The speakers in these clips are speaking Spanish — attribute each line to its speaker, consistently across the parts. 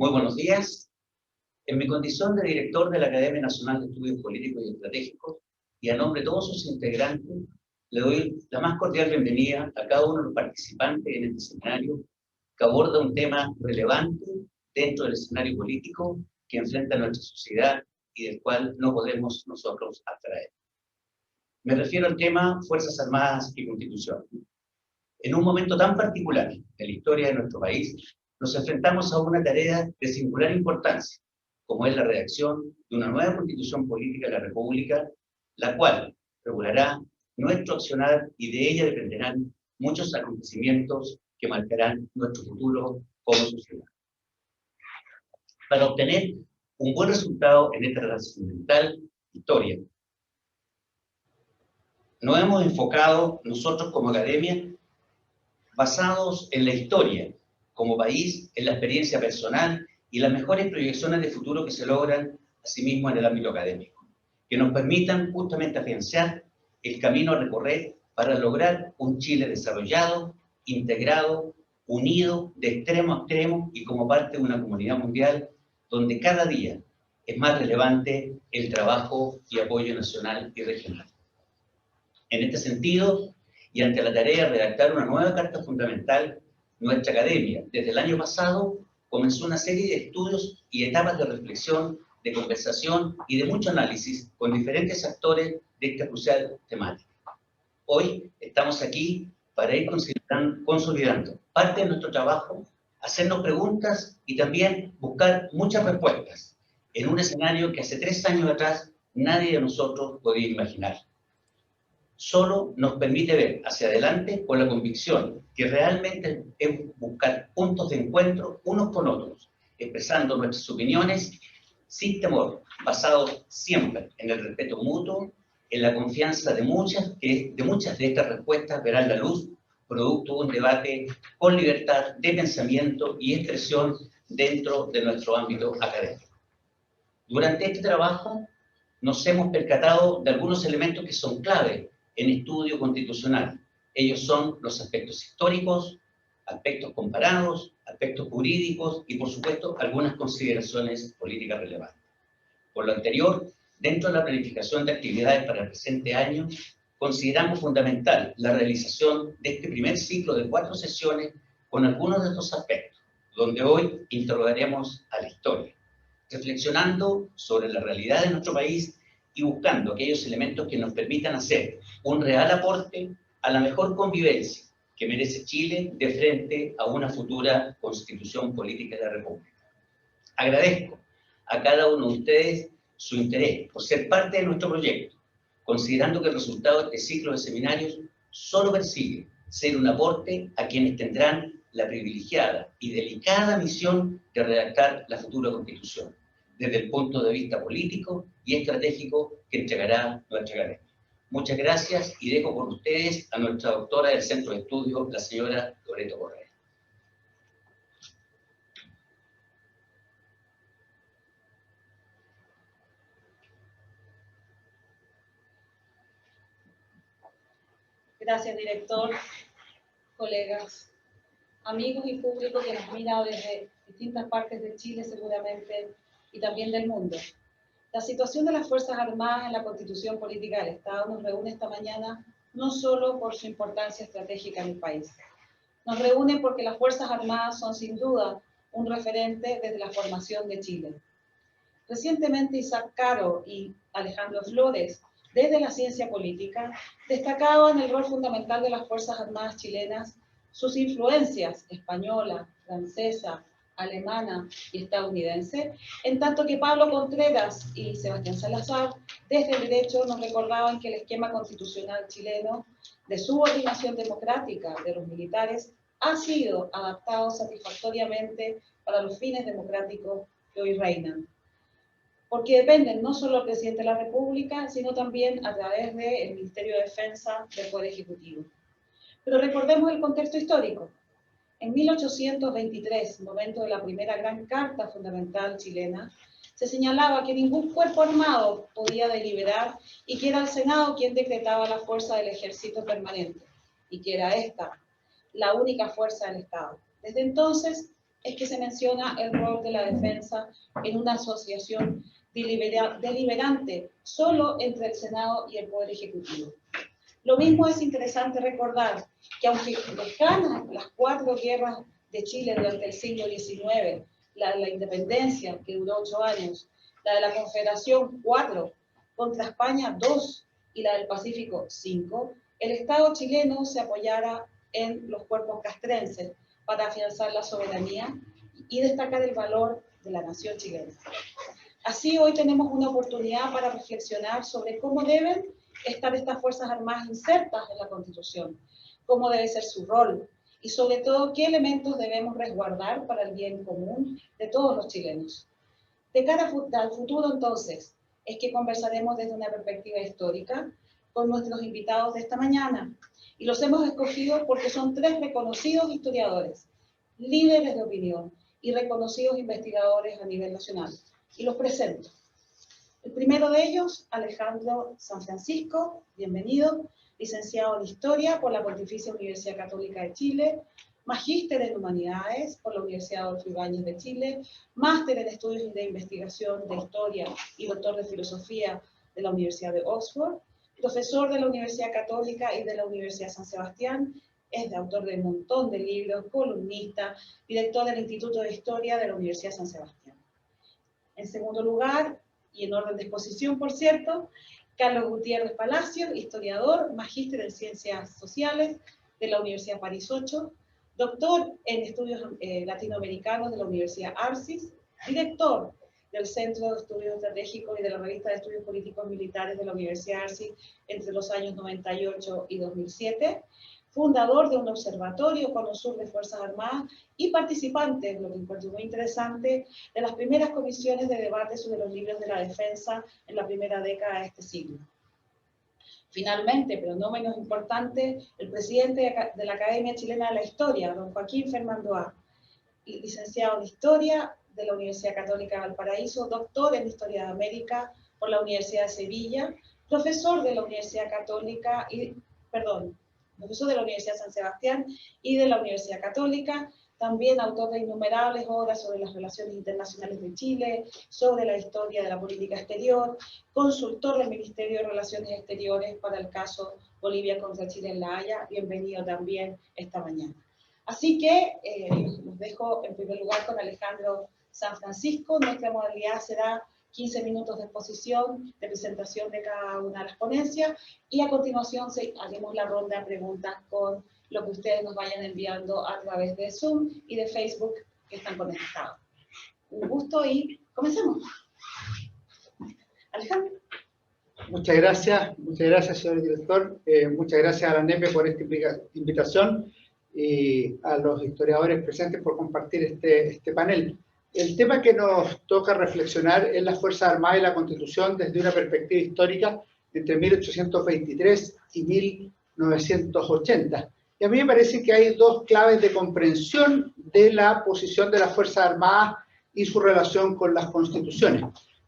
Speaker 1: Muy buenos días. En mi condición de director de la Academia Nacional de Estudios Políticos y Estratégicos, y a nombre de todos sus integrantes, le doy la más cordial bienvenida a cada uno de los participantes en este seminario que aborda un tema relevante dentro del escenario político que enfrenta nuestra sociedad y del cual no podemos nosotros abstraer. Me refiero al tema Fuerzas Armadas y Constitución. En un momento tan particular de la historia de nuestro país, nos enfrentamos a una tarea de singular importancia, como es la redacción de una nueva Constitución Política de la República, la cual regulará nuestro accionar y de ella dependerán muchos acontecimientos que marcarán nuestro futuro como sociedad. Para obtener un buen resultado en esta trascendental historia, nos hemos enfocado nosotros como academia basados en la historia, como país, en la experiencia personal y las mejores proyecciones de futuro que se logran, asimismo, en el ámbito académico, que nos permitan justamente afianzar el camino a recorrer para lograr un Chile desarrollado, integrado, unido de extremo a extremo y como parte de una comunidad mundial donde cada día es más relevante el trabajo y apoyo nacional y regional. En este sentido, y ante la tarea de redactar una nueva Carta Fundamental, nuestra academia, desde el año pasado, comenzó una serie de estudios y etapas de reflexión, de conversación y de mucho análisis con diferentes actores de esta crucial temática. Hoy estamos aquí para ir consolidando parte de nuestro trabajo, hacernos preguntas y también buscar muchas respuestas en un escenario que hace 3 años atrás nadie de nosotros podía imaginar. Solo nos permite ver hacia adelante con la convicción que realmente es buscar puntos de encuentro unos con otros, expresando nuestras opiniones sin temor, basados siempre en el respeto mutuo, en la confianza de muchas de estas respuestas verán la luz, producto de un debate con libertad de pensamiento y expresión dentro de nuestro ámbito académico. Durante este trabajo nos hemos percatado de algunos elementos que son clave en estudio constitucional. Ellos son los aspectos históricos, aspectos comparados, aspectos jurídicos y, por supuesto, algunas consideraciones políticas relevantes. Por lo anterior, dentro de la planificación de actividades para el presente año, consideramos fundamental la realización de este primer ciclo de 4 sesiones con algunos de estos aspectos, donde hoy interrogaremos a la historia, reflexionando sobre la realidad de nuestro país y buscando aquellos elementos que nos permitan hacer un real aporte a la mejor convivencia que merece Chile de frente a una futura constitución política de la República. Agradezco a cada uno de ustedes su interés por ser parte de nuestro proyecto, considerando que el resultado de este ciclo de seminarios solo persigue ser un aporte a quienes tendrán la privilegiada y delicada misión de redactar la futura Constitución, desde el punto de vista político y estratégico que entregará nuestra academia. Muchas gracias y dejo con ustedes a nuestra doctora del Centro de Estudios, la señora Loreto Correa.
Speaker 2: Gracias, director, colegas, amigos y público que nos mira desde distintas partes de Chile seguramente y también del mundo. La situación de las Fuerzas Armadas en la Constitución Política del Estado nos reúne esta mañana no solo por su importancia estratégica en el país. Nos reúne porque las Fuerzas Armadas son sin duda un referente desde la formación de Chile. Recientemente Isaac Caro y Alejandro Flores, desde la ciencia política, destacaban el rol fundamental de las Fuerzas Armadas chilenas, sus influencias española, francesa, alemana y estadounidense, en tanto que Pablo Contreras y Sebastián Salazar, desde el derecho, nos recordaban que el esquema constitucional chileno de subordinación democrática de los militares ha sido adaptado satisfactoriamente para los fines democráticos que hoy reinan, porque dependen no solo del presidente de la República, sino también a través del Ministerio de Defensa del Poder Ejecutivo. Pero recordemos el contexto histórico. En 1823, momento de la primera gran Carta Fundamental chilena, se señalaba que ningún cuerpo armado podía deliberar y que era el Senado quien decretaba la fuerza del ejército permanente, y que era esta la única fuerza del Estado. Desde entonces, es que se menciona el rol de la defensa en una asociación deliberante solo entre el Senado y el Poder Ejecutivo. Lo mismo es interesante recordar que aunque lejanas las 4 guerras de Chile durante el siglo XIX, la de la independencia, que duró 8 años, la de la Confederación 4, contra España 2 y la del Pacífico 5, el Estado chileno se apoyara en los cuerpos castrenses para afianzar la soberanía y destacar el valor de la nación chilena. Así, hoy tenemos una oportunidad para reflexionar sobre cómo deben estar estas Fuerzas Armadas insertas en la Constitución, cómo debe ser su rol y sobre todo qué elementos debemos resguardar para el bien común de todos los chilenos. De cara al futuro, entonces, es que conversaremos desde una perspectiva histórica con nuestros invitados de esta mañana, y los hemos escogido porque son 3 reconocidos historiadores, líderes de opinión y reconocidos investigadores a nivel nacional. Y los presento. El primero de ellos, Alejandro San Francisco, bienvenido, licenciado en Historia por la Pontificia Universidad Católica de Chile, magíster en Humanidades por la Universidad Adolfo Ibáñez de Chile, máster en Estudios de Investigación de Historia y doctor de Filosofía de la Universidad de Oxford, profesor de la Universidad Católica y de la Universidad San Sebastián, es autor de un montón de libros, columnista, director del Instituto de Historia de la Universidad San Sebastián. En segundo lugar, y en orden de exposición, por cierto, Carlos Gutiérrez Palacio, historiador, magíster en Ciencias Sociales de la Universidad París 8, doctor en Estudios Latinoamericanos de la Universidad Arcis, director del Centro de Estudios Estratégicos y de la Revista de Estudios Políticos Militares de la Universidad Arcis entre los años 98 y 2007, fundador de un observatorio Cono Sur de Fuerzas Armadas y participante, lo que encuentro muy interesante, de las primeras comisiones de debate sobre los libros de la defensa en la primera década de este siglo. Finalmente, pero no menos importante, el presidente de la Academia Chilena de la Historia, don Joaquín Fernando A., licenciado en Historia de la Universidad Católica de Valparaíso, doctor en Historia de América por la Universidad de Sevilla, profesor de la Universidad Católica profesor de la Universidad San Sebastián y de la Universidad Católica, también autor de innumerables obras sobre las relaciones internacionales de Chile, sobre la historia de la política exterior, consultor del Ministerio de Relaciones Exteriores para el caso Bolivia contra Chile en La Haya. Bienvenido también esta mañana. Así que los dejo en primer lugar con Alejandro San Francisco. Nuestra modalidad será 15 minutos de exposición, de presentación de cada una de las ponencias, y a continuación haremos la ronda de preguntas con lo que ustedes nos vayan enviando a través de Zoom y de Facebook que están conectados. Un gusto y comencemos. Alejandro.
Speaker 3: Muchas gracias, señor director. Muchas gracias a la NEPE por esta invitación y a los historiadores presentes por compartir este panel. El tema que nos toca reflexionar es las Fuerzas Armadas y la Constitución desde una perspectiva histórica entre 1823 y 1980. Y a mí me parece que hay 2 claves de comprensión de la posición de las Fuerzas Armadas y su relación con las constituciones.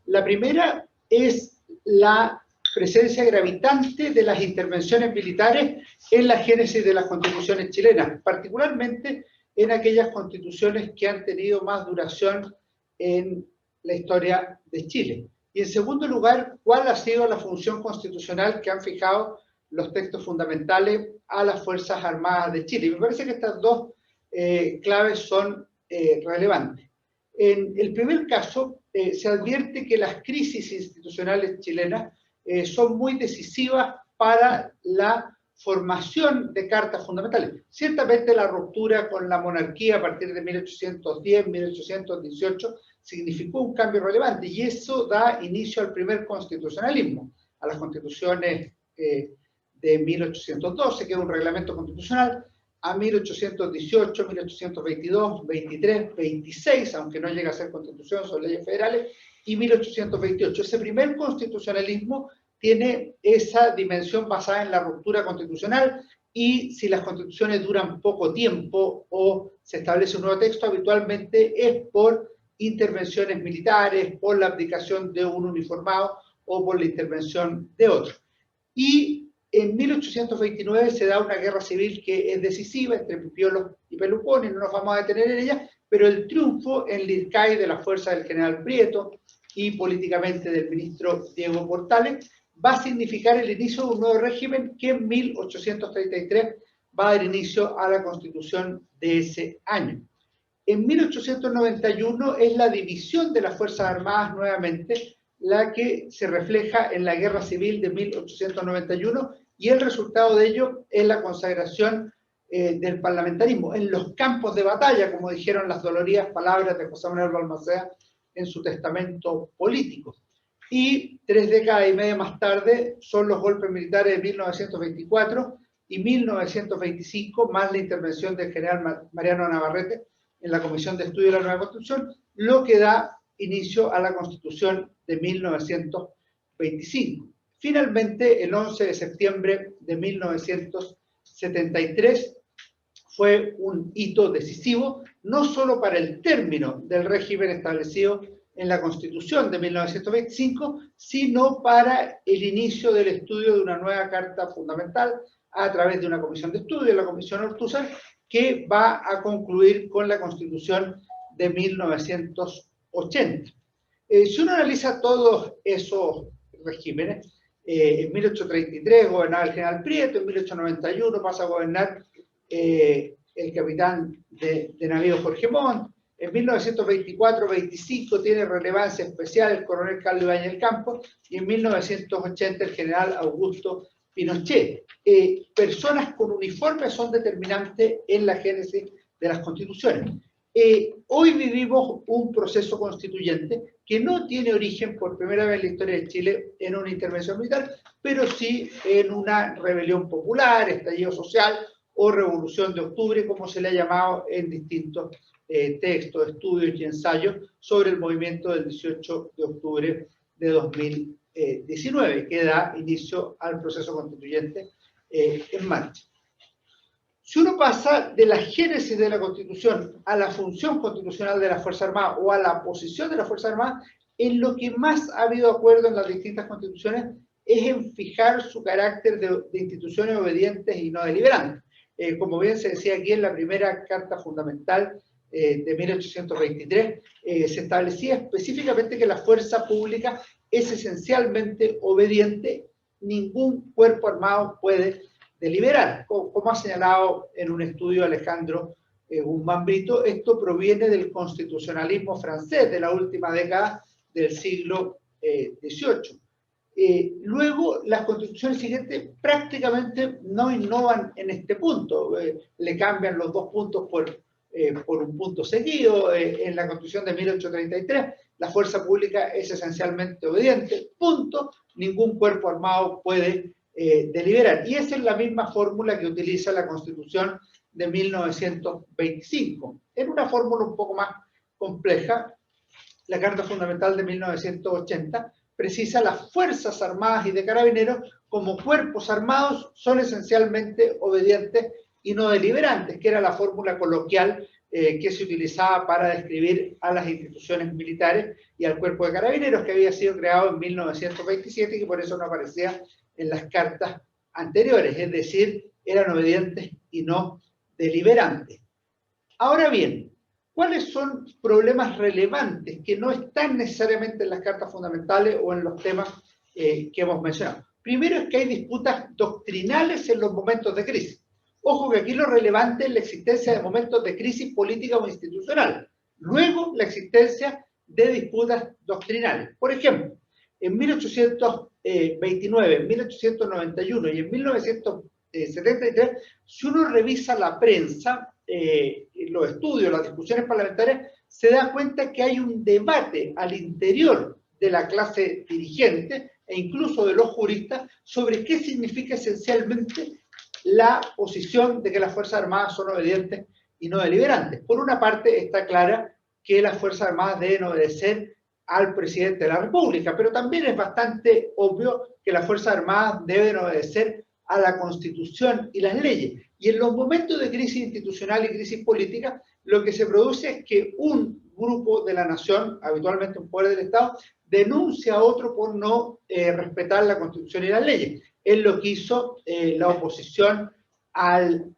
Speaker 3: La primera es la presencia gravitante de las intervenciones militares en la génesis de las constituciones chilenas, particularmente en aquellas constituciones que han tenido más duración en la historia de Chile. Y en segundo lugar, ¿cuál ha sido la función constitucional que han fijado los textos fundamentales a las Fuerzas Armadas de Chile? Y me parece que estas 2 claves son relevantes. En el primer caso, se advierte que las crisis institucionales chilenas son muy decisivas para la formación de cartas fundamentales. Ciertamente la ruptura con la monarquía a partir de 1810, 1818 significó un cambio relevante y eso da inicio al primer constitucionalismo, a las constituciones de 1812, que es un reglamento constitucional, a 1818, 1822, 23, 26, aunque no llega a ser constitución, son leyes federales, y 1828. Ese primer constitucionalismo tiene esa dimensión basada en la ruptura constitucional, y si las constituciones duran poco tiempo o se establece un nuevo texto, habitualmente es por intervenciones militares, por la abdicación de un uniformado o por la intervención de otro. Y en 1829 se da una guerra civil que es decisiva entre Pipiolos y Pelucón, y no nos vamos a detener en ella, pero el triunfo en Lircay de la fuerza del general Prieto y políticamente del ministro Diego Portales va a significar el inicio de un nuevo régimen que en 1833 va a dar inicio a la constitución de ese año. En 1891 es la división de las Fuerzas Armadas nuevamente la que se refleja en la Guerra Civil de 1891 y el resultado de ello es la consagración del parlamentarismo en los campos de batalla, como dijeron las doloridas palabras de José Manuel Balmaceda en su testamento político. Y 3 décadas y media más tarde son los golpes militares de 1924 y 1925, más la intervención del general Mariano Navarrete en la Comisión de Estudio de la Nueva Constitución, lo que da inicio a la Constitución de 1925. Finalmente, el 11 de septiembre de 1973 fue un hito decisivo, no solo para el término del régimen establecido en la Constitución de 1925, sino para el inicio del estudio de una nueva Carta Fundamental a través de una comisión de estudio, la Comisión Ortúzar, que va a concluir con la Constitución de 1980. Si uno analiza todos esos regímenes, en 1833 gobernaba el general Prieto, en 1891 pasa a gobernar el capitán de navío Jorge Montt, en 1924-25 tiene relevancia especial el coronel Carlos Ibáñez del Campo, y en 1980 el general Augusto Pinochet. Personas con uniforme son determinantes en la génesis de las constituciones. Hoy vivimos un proceso constituyente que no tiene origen por primera vez en la historia de Chile en una intervención militar, pero sí en una rebelión popular, estallido social o revolución de octubre, como se le ha llamado en distintos textos, estudios y ensayos sobre el movimiento del 18 de octubre de 2019, que da inicio al proceso constituyente en marcha. Si uno pasa de la génesis de la Constitución a la función constitucional de la Fuerza Armada o a la posición de la Fuerza Armada, en lo que más ha habido acuerdo en las distintas constituciones es en fijar su carácter de instituciones obedientes y no deliberantes. Como bien se decía aquí en la primera Carta Fundamental de 1823, se establecía específicamente que la fuerza pública es esencialmente obediente, ningún cuerpo armado puede deliberar. Como ha señalado en un estudio Alejandro Guzmán Brito, esto proviene del constitucionalismo francés de la última década del siglo XVIII. Luego, las constituciones siguientes prácticamente no innovan en este punto, le cambian los dos puntos por un punto seguido. En la Constitución de 1833, la fuerza pública es esencialmente obediente, punto, ningún cuerpo armado puede deliberar. Y esa es la misma fórmula que utiliza la Constitución de 1925. En una fórmula un poco más compleja, la Carta Fundamental de 1980 precisa las Fuerzas Armadas y de Carabineros como cuerpos armados son esencialmente obedientes y no deliberantes, que era la fórmula coloquial que se utilizaba para describir a las instituciones militares y al cuerpo de carabineros, que había sido creado en 1927 y que por eso no aparecía en las cartas anteriores, es decir, eran obedientes y no deliberantes. Ahora bien, ¿cuáles son problemas relevantes que no están necesariamente en las cartas fundamentales o en los temas que hemos mencionado? Primero es que hay disputas doctrinales en los momentos de crisis. Ojo que aquí lo relevante es la existencia de momentos de crisis política o institucional. Luego, la existencia de disputas doctrinales. Por ejemplo, en 1829, en 1891 y en 1973, si uno revisa la prensa, los estudios, las discusiones parlamentarias, se da cuenta que hay un debate al interior de la clase dirigente e incluso de los juristas sobre qué significa esencialmente la posición de que las Fuerzas Armadas son obedientes y no deliberantes. Por una parte está clara que las Fuerzas Armadas deben obedecer al presidente de la República, pero también es bastante obvio que las Fuerzas Armadas deben obedecer a la Constitución y las leyes. Y en los momentos de crisis institucional y crisis política, lo que se produce es que un grupo de la nación, habitualmente un poder del Estado, denuncia a otro por no respetar la Constitución y las leyes. Es lo que hizo la oposición al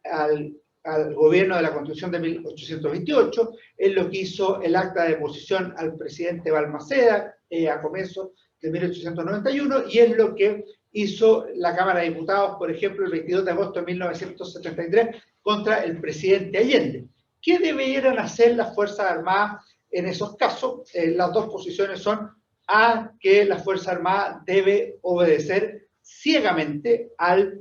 Speaker 3: al gobierno de la Constitución de 1828, es lo que hizo el acta de deposición al presidente Balmaceda a comienzos de 1891, y es lo que hizo la Cámara de Diputados, por ejemplo, el 22 de agosto de 1973 contra el presidente Allende. ¿Qué debieran hacer las Fuerzas Armadas en esos casos? Las dos posiciones son a que la Fuerza Armada debe obedecer ciegamente al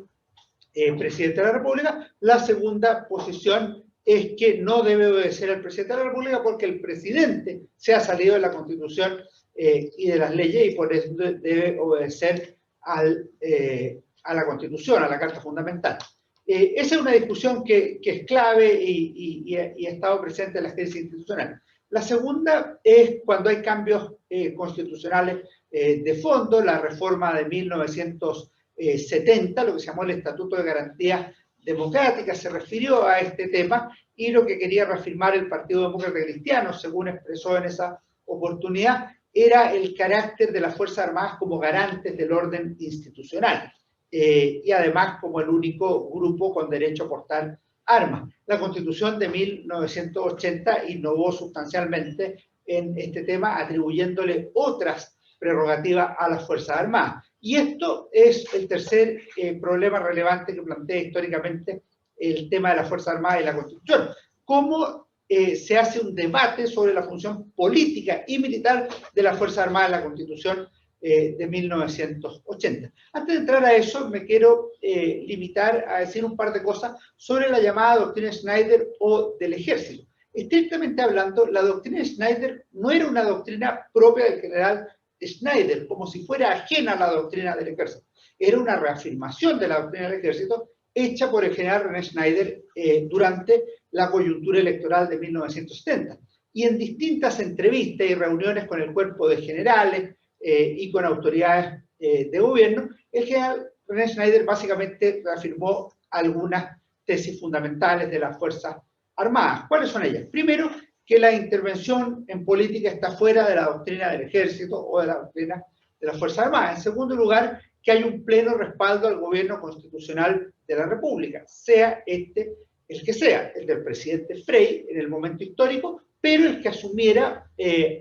Speaker 3: presidente de la República. La segunda posición es que no debe obedecer al presidente de la República porque el presidente se ha salido de la Constitución y de las leyes, y por eso debe obedecer a la Constitución, a la Carta Fundamental. Esa es una discusión que es clave y ha estado presente en las crisis institucionales. La segunda es cuando hay cambios constitucionales de fondo. La reforma de 1970, lo que se llamó el Estatuto de Garantías Democráticas, se refirió a este tema, y lo que quería reafirmar el Partido Demócrata Cristiano, según expresó en esa oportunidad, era el carácter de las Fuerzas Armadas como garantes del orden institucional, y además como el único grupo con derecho a portar armas. La Constitución de 1980 innovó sustancialmente en este tema, atribuyéndole otras prerrogativas a las Fuerzas Armadas. Y esto es el tercer problema relevante que plantea históricamente el tema de las Fuerzas Armadas y la Constitución. ¿Cómo se hace un debate sobre la función política y militar de las Fuerzas Armadas en la Constitución de 1980? Antes de entrar a eso, me quiero limitar a decir un par de cosas sobre la llamada doctrina Schneider o del ejército. Estrictamente hablando, la doctrina Schneider no era una doctrina propia del general Schneider, como si fuera ajena a la doctrina del ejército. Era una reafirmación de la doctrina del ejército hecha por el general René Schneider durante la coyuntura electoral de 1970. Y en distintas entrevistas y reuniones con el cuerpo de generales y con autoridades de gobierno, el general René Schneider básicamente reafirmó algunas tesis fundamentales de las Fuerzas Armadas. ¿Cuáles son ellas? Primero, que la intervención en política está fuera de la doctrina del ejército o de la doctrina de las Fuerzas Armadas. En segundo lugar, que hay un pleno respaldo al gobierno constitucional de la República, sea este el que sea, el del presidente Frei en el momento histórico, pero el que asumiera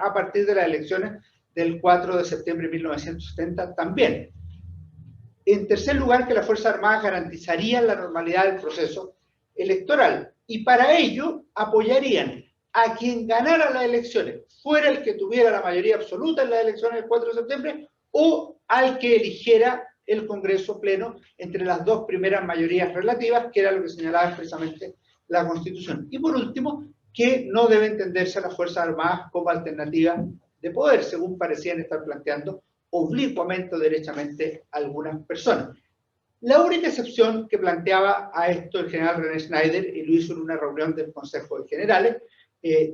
Speaker 3: a partir de las elecciones del 4 de septiembre de 1970 también. En tercer lugar, que las Fuerzas Armadas garantizarían la normalidad del proceso electoral, y para ello apoyarían a quien ganara las elecciones, fuera el que tuviera la mayoría absoluta en las elecciones del 4 de septiembre, o al que eligiera el Congreso Pleno entre las dos primeras mayorías relativas, que era lo que señalaba expresamente la Constitución. Y por último, que no debe entenderse a las Fuerzas Armadas como alternativa de poder, según parecían estar planteando oblicuamente o derechamente algunas personas. La única excepción que planteaba a esto el general René Schneider, y lo hizo en una reunión del Consejo de Generales,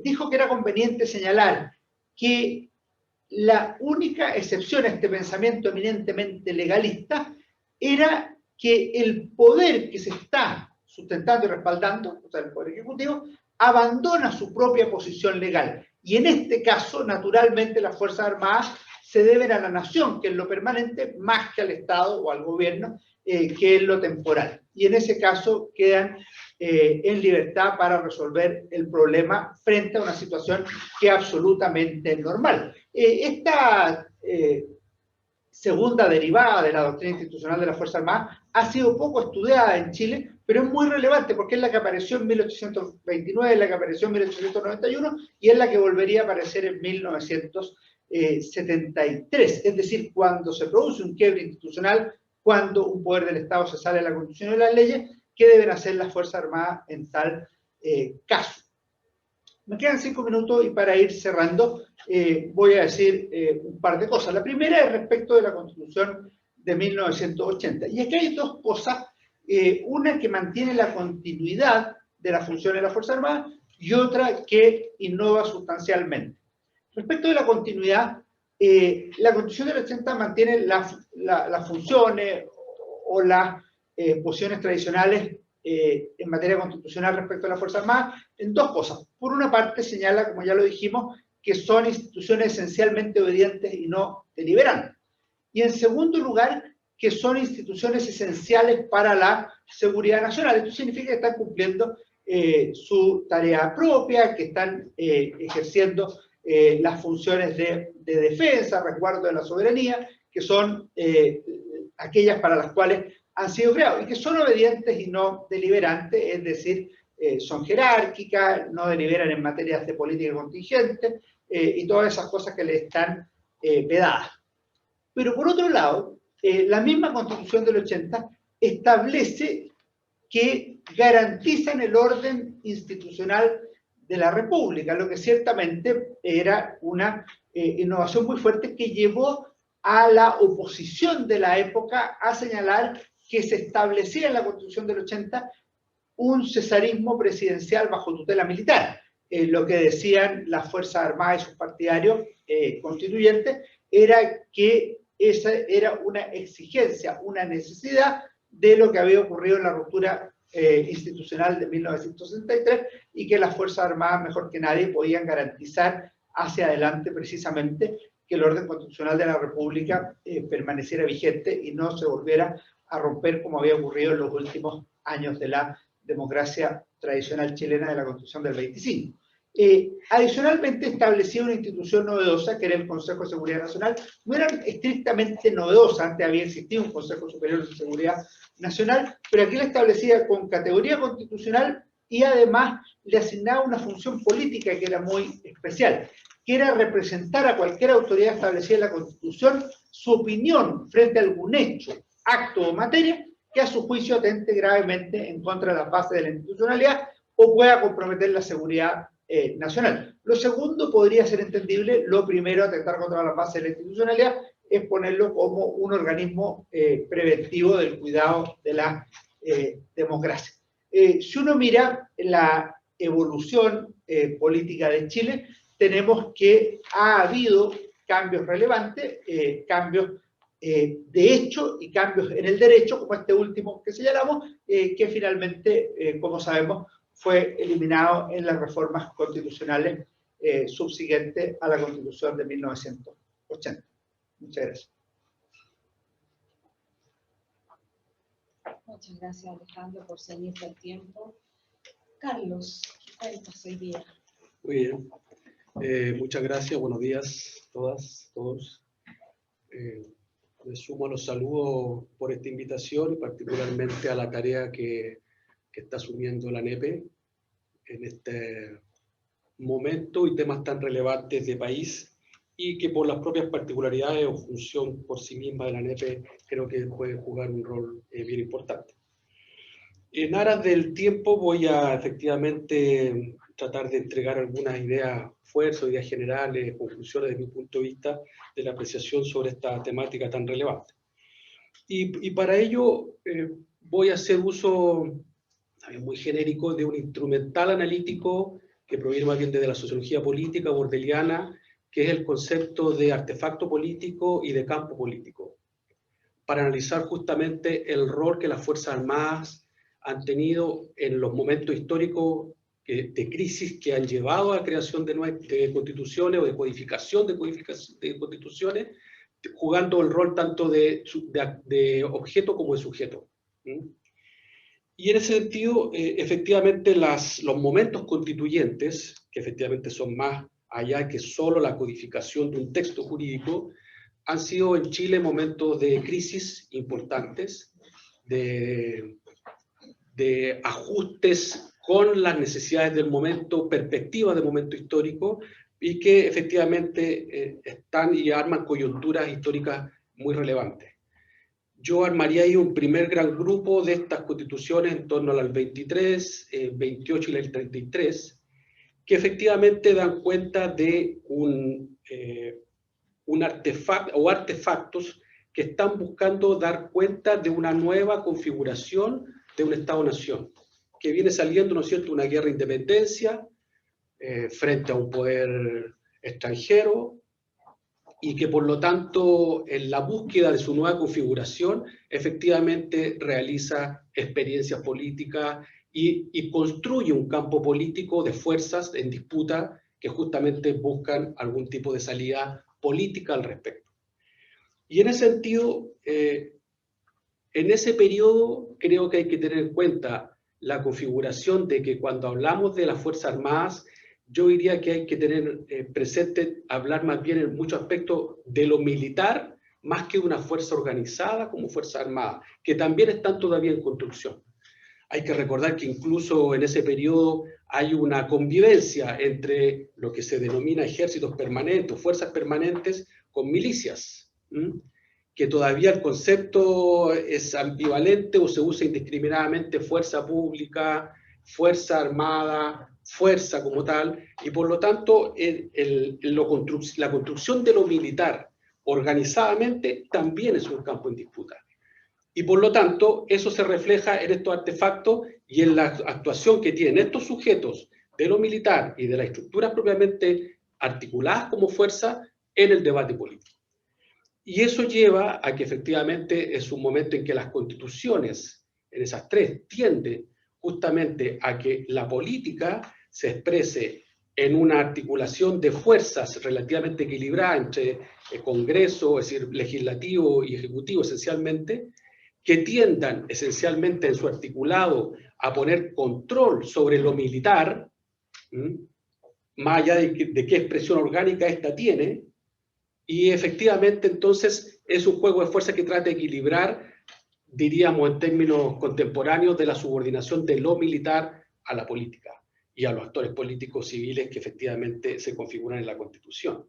Speaker 3: dijo que era conveniente señalar que la única excepción a este pensamiento eminentemente legalista era que el poder que se está sustentando y respaldando, o sea, el Poder Ejecutivo, abandona su propia posición legal. Y en este caso, naturalmente, las Fuerzas Armadas se deben a la nación, que es lo permanente, más que al Estado o al gobierno, que es lo temporal. Y en ese caso quedan en libertad para resolver el problema frente a una situación que es absolutamente normal. Esta segunda derivada de la doctrina institucional de las Fuerzas Armadas ha sido poco estudiada en Chile, pero es muy relevante porque es la que apareció en 1829, es la que apareció en 1891 y es la que volvería a aparecer en 1973. Es decir, cuando se produce un quiebre institucional, cuando un poder del Estado se sale de la Constitución y de las leyes, ¿qué deben hacer las Fuerzas Armadas en tal caso? Me quedan 5 minutos y para ir cerrando voy a decir un par de cosas. La primera es respecto de la Constitución de 1980. Y es que hay dos cosas, una que mantiene la continuidad de la función de las Fuerzas Armadas y otra que innova sustancialmente. Respecto de la continuidad, la Constitución del 80 mantiene las funciones o las posiciones tradicionales en materia constitucional respecto a las Fuerzas Armadas en dos cosas. Por una parte señala, como ya lo dijimos, que son instituciones esencialmente obedientes y no deliberantes. Y en segundo lugar, que son instituciones esenciales para la seguridad nacional. Esto significa que están cumpliendo su tarea propia, que están ejerciendo las funciones de defensa, resguardo de la soberanía, que son aquellas para las cuales han sido creados y que son obedientes y no deliberantes, es decir, son jerárquicas, no deliberan en materias de política contingente y todas esas cosas que les están vedadas. Pero por otro lado, la misma Constitución del 80 establece que garantizan el orden institucional de la República, lo que ciertamente era una innovación muy fuerte que llevó a la oposición de la época a señalar que se establecía en la Constitución del 80 un cesarismo presidencial bajo tutela militar. Lo que decían las Fuerzas Armadas y sus partidarios constituyentes era que esa era una exigencia, una necesidad de lo que había ocurrido en la ruptura institucional de 1963 y que las Fuerzas Armadas, mejor que nadie, podían garantizar hacia adelante precisamente que el orden constitucional de la República permaneciera vigente y no se volviera a romper como había ocurrido en los últimos años de la democracia tradicional chilena de la Constitución del 25. Adicionalmente establecía una institución novedosa que era el Consejo de Seguridad Nacional. No era estrictamente novedosa, antes había existido un Consejo Superior de Seguridad Nacional, pero aquí la establecía con categoría constitucional y además le asignaba una función política que era muy especial, que era representar a cualquier autoridad establecida en la Constitución su opinión frente a algún hecho, acto o materia que a su juicio atente gravemente en contra de las bases de la institucionalidad o pueda comprometer la seguridad nacional. Lo segundo podría ser entendible, lo primero, atentar contra las bases de la institucionalidad, es ponerlo como un organismo preventivo del cuidado de la democracia. Si uno mira la evolución política de Chile, tenemos que ha habido cambios relevantes, cambios de hecho y cambios en el derecho, como este último que señalamos, que finalmente, como sabemos, fue eliminado en las reformas constitucionales subsiguientes a la Constitución de 1980. Muchas gracias.
Speaker 2: Muchas gracias, Alejandro, por ceñirte el tiempo. Carlos, ¿qué cuentas hoy día?
Speaker 4: Muy bien. Muchas gracias. Buenos días a todas, todos. Me sumo a los saludos por esta invitación y particularmente a la tarea que está asumiendo la NEPE en este momento y temas tan relevantes de país y que por las propias particularidades o función por sí misma de la NEPE creo que puede jugar un rol bien importante. En aras del tiempo voy a efectivamente tratar de entregar algunas ideas fuerzas, ideas generales, conclusiones de mi punto de vista de la apreciación sobre esta temática tan relevante. Y para ello voy a hacer uso muy genérico de un instrumental analítico que proviene más bien desde la sociología política bordeliana, que es el concepto de artefacto político y de campo político, para analizar justamente el rol que las Fuerzas Armadas han tenido en los momentos históricos de crisis que han llevado a la creación de constituciones o de codificación de constituciones, jugando el rol tanto de objeto como de sujeto. Y en ese sentido, efectivamente, los momentos constituyentes, que efectivamente son más allá que solo la codificación de un texto jurídico, han sido en Chile momentos de crisis importantes, de ajustes con las necesidades del momento, perspectivas del momento histórico, y que efectivamente están y arman coyunturas históricas muy relevantes. Yo armaría ahí un primer gran grupo de estas constituciones en torno al 23, 28 y el 33, que efectivamente dan cuenta de un artefacto o artefactos que están buscando dar cuenta de una nueva configuración de un Estado-nación, que viene saliendo, ¿no es cierto?, una guerra de independencia frente a un poder extranjero, y que por lo tanto en la búsqueda de su nueva configuración efectivamente realiza experiencias políticas y construye un campo político de fuerzas en disputa que justamente buscan algún tipo de salida política al respecto. Y en ese sentido, en ese periodo creo que hay que tener en cuenta la configuración de que cuando hablamos de las Fuerzas Armadas, yo diría que hay que tener presente, hablar más bien en muchos aspectos de lo militar, más que de una fuerza organizada como Fuerza Armada, que también están todavía en construcción. Hay que recordar que incluso en ese periodo hay una convivencia entre lo que se denomina ejércitos permanentes, fuerzas permanentes, con milicias, que todavía el concepto es ambivalente o se usa indiscriminadamente fuerza pública, fuerza armada, fuerza como tal, y por lo tanto la construcción de lo militar organizadamente también es un campo en disputa. Y por lo tanto, eso se refleja en estos artefactos y en la actuación que tienen estos sujetos de lo militar y de las estructuras propiamente articuladas como fuerza en el debate político. Y eso lleva a que efectivamente es un momento en que las constituciones, en esas tres, tienden justamente a que la política se exprese en una articulación de fuerzas relativamente equilibrada entre el Congreso, es decir, legislativo y ejecutivo esencialmente, que tiendan esencialmente en su articulado a poner control sobre lo militar, más allá de qué expresión orgánica esta tiene, y efectivamente entonces es un juego de fuerza que trata de equilibrar, diríamos en términos contemporáneos, de la subordinación de lo militar a la política y a los actores políticos civiles que efectivamente se configuran en la Constitución.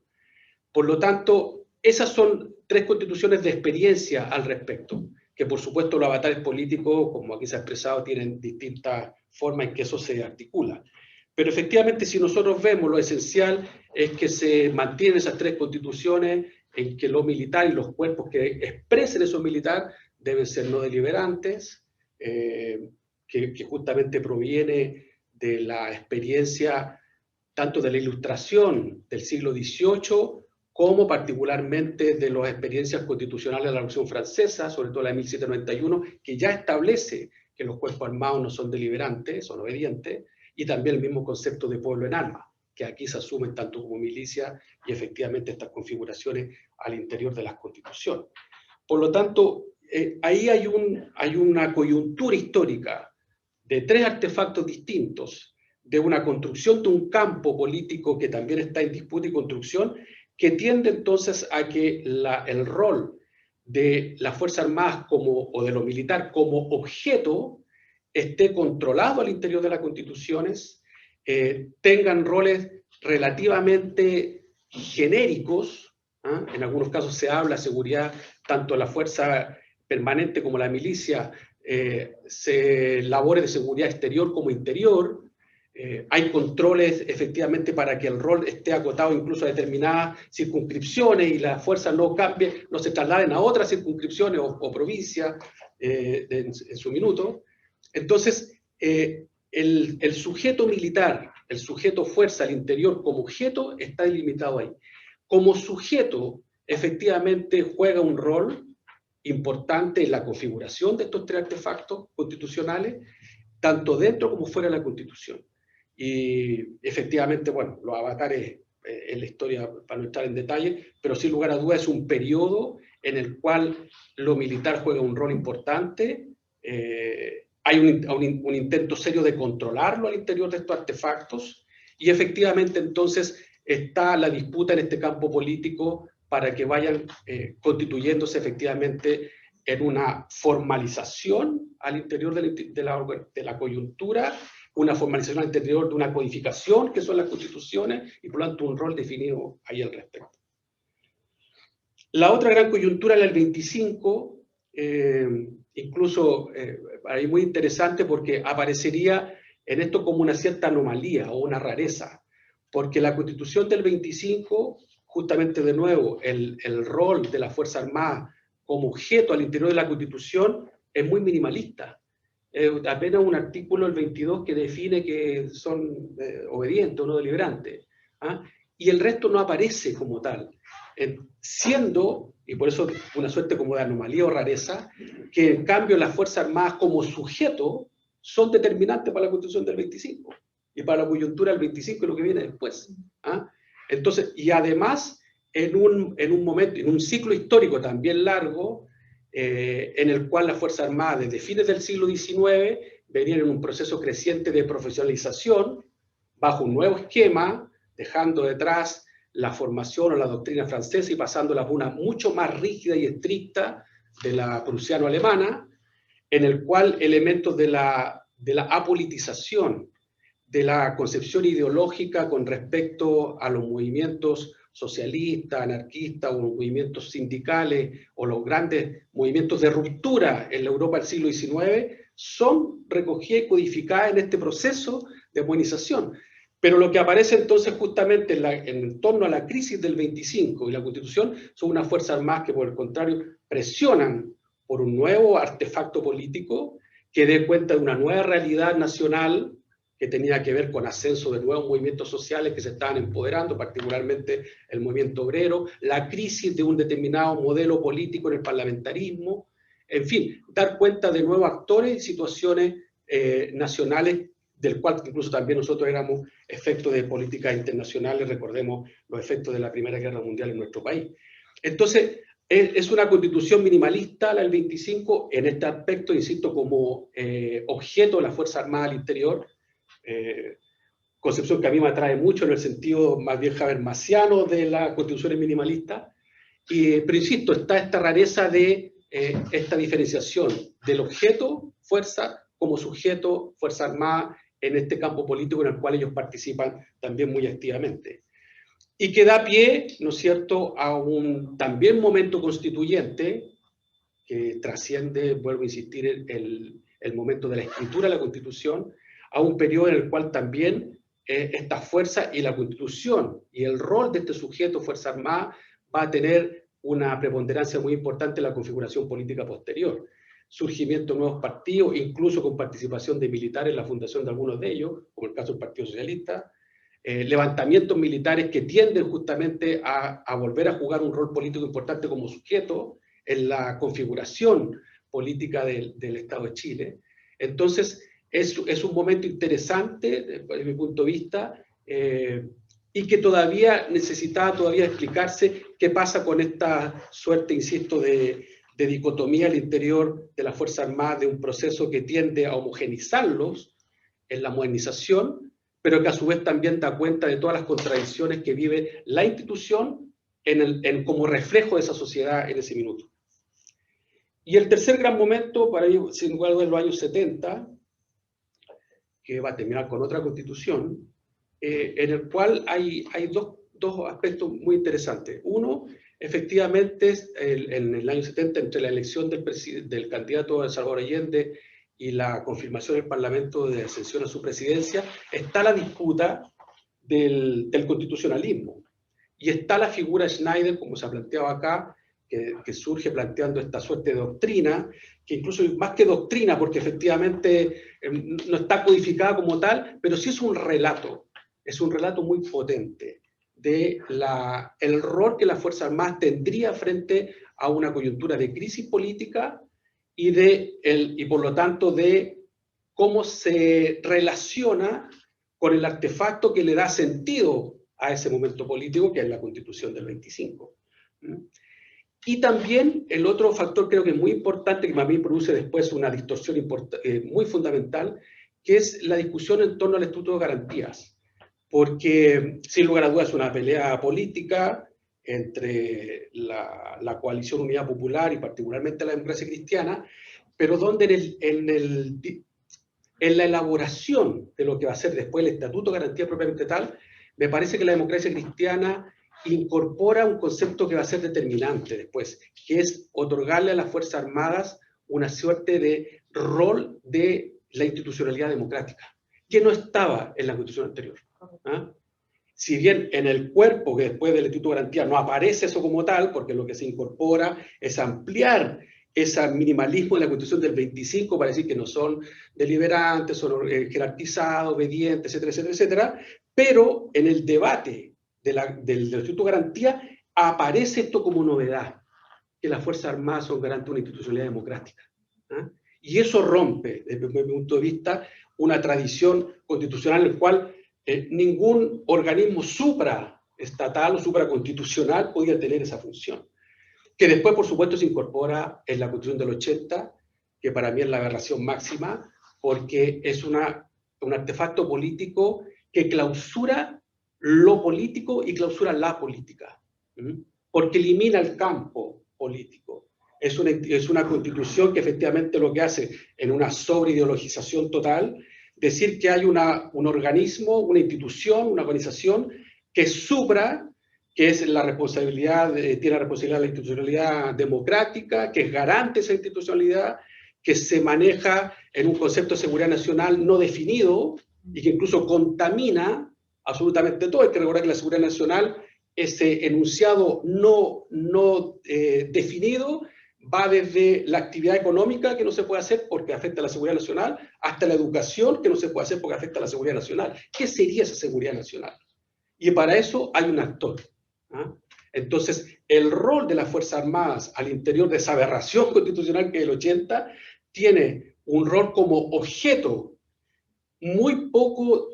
Speaker 4: Por lo tanto, esas son tres constituciones de experiencia al respecto, que por supuesto los avatares políticos, como aquí se ha expresado, tienen distintas formas en que eso se articula. Pero efectivamente, si nosotros vemos, lo esencial es que se mantienen esas tres constituciones, en que lo militar y los cuerpos que expresen eso militar deben ser no deliberantes, que justamente proviene de la experiencia tanto de la Ilustración del siglo XVIII, como particularmente de las experiencias constitucionales de la Revolución Francesa, sobre todo la de 1791, que ya establece que los cuerpos armados no son deliberantes, son obedientes, y también el mismo concepto de pueblo en armas, que aquí se asumen tanto como milicia y efectivamente estas configuraciones al interior de las constituciones. Por lo tanto, ahí hay una coyuntura histórica de tres artefactos distintos, de una construcción de un campo político que también está en disputa y construcción, que tiende entonces a que el rol de las Fuerzas Armadas o de lo militar como objeto esté controlado al interior de las constituciones, tengan roles relativamente genéricos, en algunos casos se habla de seguridad, tanto la fuerza permanente como la milicia, labores de seguridad exterior como interior, hay controles efectivamente para que el rol esté acotado incluso a determinadas circunscripciones y las fuerzas no cambien, no se trasladen a otras circunscripciones o provincias en su minuto. Entonces, el sujeto militar, el sujeto fuerza al interior como objeto está delimitado ahí. Como sujeto, efectivamente juega un rol importante en la configuración de estos tres artefactos constitucionales, tanto dentro como fuera de la Constitución. Y efectivamente, bueno, los avatares en la historia, para no entrar en detalle, pero sin lugar a dudas es un periodo en el cual lo militar juega un rol importante. Hay un intento serio de controlarlo al interior de estos artefactos, y efectivamente entonces está la disputa en este campo político para que vayan constituyéndose efectivamente en una formalización al interior de la coyuntura, una formalización al interior de una codificación, que son las constituciones, y por lo tanto un rol definido ahí al respecto. La otra gran coyuntura era el 25, incluso ahí muy interesante porque aparecería en esto como una cierta anomalía o una rareza, porque la Constitución del 25, justamente de nuevo, el rol de la Fuerza Armada como objeto al interior de la Constitución es muy minimalista. Apenas un artículo, el 22, que define que son obedientes o no deliberantes, y el resto no aparece como tal, siendo, y por eso una suerte como de anomalía o rareza, que en cambio las Fuerzas Armadas como sujeto son determinantes para la Constitución del 25 y para la coyuntura del 25 y lo que viene después. Entonces, y además en un momento, en un ciclo histórico también largo, en el cual las Fuerzas Armadas desde fines del siglo XIX venían en un proceso creciente de profesionalización bajo un nuevo esquema, dejando detrás la formación o la doctrina francesa y pasándola por una mucho más rígida y estricta de la prusiano-alemana, en el cual elementos de la apolitización, de la concepción ideológica con respecto a los movimientos socialistas, anarquistas o los movimientos sindicales o los grandes movimientos de ruptura en la Europa del siglo XIX son recogidas y codificadas en este proceso de modernización. Pero lo que aparece entonces justamente en torno a la crisis del 25 y la Constitución son unas fuerzas armadas que por el contrario presionan por un nuevo artefacto político que dé cuenta de una nueva realidad nacional que tenía que ver con ascenso de nuevos movimientos sociales que se estaban empoderando, particularmente el movimiento obrero, la crisis de un determinado modelo político en el parlamentarismo, en fin, dar cuenta de nuevos actores y situaciones nacionales, del cual incluso también nosotros éramos efectos de políticas internacionales, recordemos los efectos de la Primera Guerra Mundial en nuestro país. Entonces, es una constitución minimalista, la del 25, en este aspecto, insisto, como objeto de la Fuerza Armada al interior, concepción que a mí me atrae mucho en el sentido más bien habermasiano de la constitución minimalista, pero insisto, está esta rareza de esta diferenciación del objeto, fuerza, como sujeto, Fuerza Armada, en este campo político en el cual ellos participan también muy activamente. Y que da pie, ¿no es cierto?, a un también momento constituyente que trasciende, vuelvo a insistir, el momento de la escritura de la Constitución, a un periodo en el cual también esta fuerza y la Constitución y el rol de este sujeto, Fuerza Armada, va a tener una preponderancia muy importante en la configuración política posterior. Surgimiento de nuevos partidos, incluso con participación de militares en la fundación de algunos de ellos, como el caso del Partido Socialista, levantamientos militares que tienden justamente a volver a jugar un rol político importante como sujeto en la configuración política del Estado de Chile. Entonces, es un momento interesante, desde mi punto de vista, y que todavía necesitaba explicarse qué pasa con esta suerte, insisto, de dicotomía al interior de la Fuerza Armada, de un proceso que tiende a homogenizarlos en la modernización, pero que a su vez también da cuenta de todas las contradicciones que vive la institución como reflejo de esa sociedad en ese minuto. Y el tercer gran momento, para mí, sin lugar a dudas, en los años 70, que va a terminar con otra constitución, en el cual hay dos aspectos muy interesantes. Uno, efectivamente, en el año 70, entre la elección del candidato Salvador Allende y la confirmación del Parlamento de ascensión a su presidencia, está la disputa del constitucionalismo. Y está la figura Schneider, como se ha planteado acá, que surge planteando esta suerte de doctrina, que incluso más que doctrina, porque efectivamente no está codificada como tal, pero sí es un relato muy potente el rol que las Fuerzas Armadas tendría frente a una coyuntura de crisis política y por lo tanto de cómo se relaciona con el artefacto que le da sentido a ese momento político, que es la Constitución del 25. Y también el otro factor creo que es muy importante, que a mí produce después una distorsión muy fundamental, que es la discusión en torno al Estatuto de Garantías. Porque, sin lugar a dudas, es una pelea política entre la coalición Unidad Popular y particularmente la democracia cristiana, pero donde en la elaboración de lo que va a ser después el Estatuto de Garantía propiamente tal, me parece que la democracia cristiana incorpora un concepto que va a ser determinante después, que es otorgarle a las Fuerzas Armadas una suerte de rol de la institucionalidad democrática, que no estaba en la Constitución anterior. ¿Ah? Si bien en el cuerpo que después del Estatuto de Garantía no aparece eso como tal, porque lo que se incorpora es ampliar ese minimalismo de la Constitución del 25 para decir que no son deliberantes, son jerarquizados, obedientes, etcétera, etcétera, etcétera, pero en el debate del Estatuto de Garantía aparece esto como novedad, que las Fuerzas Armadas son garantes de una institucionalidad democrática. ¿Ah? Y eso rompe, desde mi punto de vista, una tradición constitucional en la cual ningún organismo supraestatal o supraconstitucional podía tener esa función. Que después, por supuesto, se incorpora en la Constitución del 80, que para mí es la aberración máxima, porque es un artefacto político que clausura lo político y clausura la política, porque elimina el campo político. Es una constitución que efectivamente lo que hace, en una sobreideologización total, decir que hay un organismo, una institución, una organización que supra, que es la responsabilidad, tiene la responsabilidad de la institucionalidad democrática, que es garante de esa institucionalidad, que se maneja en un concepto de seguridad nacional no definido y que incluso contamina absolutamente todo. Hay que recordar que la seguridad nacional, ese enunciado no definido, va desde la actividad económica que no se puede hacer porque afecta a la seguridad nacional, hasta la educación que no se puede hacer porque afecta a la seguridad nacional. ¿Qué sería esa seguridad nacional? Y para eso hay un actor. Entonces, el rol de las Fuerzas Armadas al interior de esa aberración constitucional que es el 80, tiene un rol como objeto muy poco,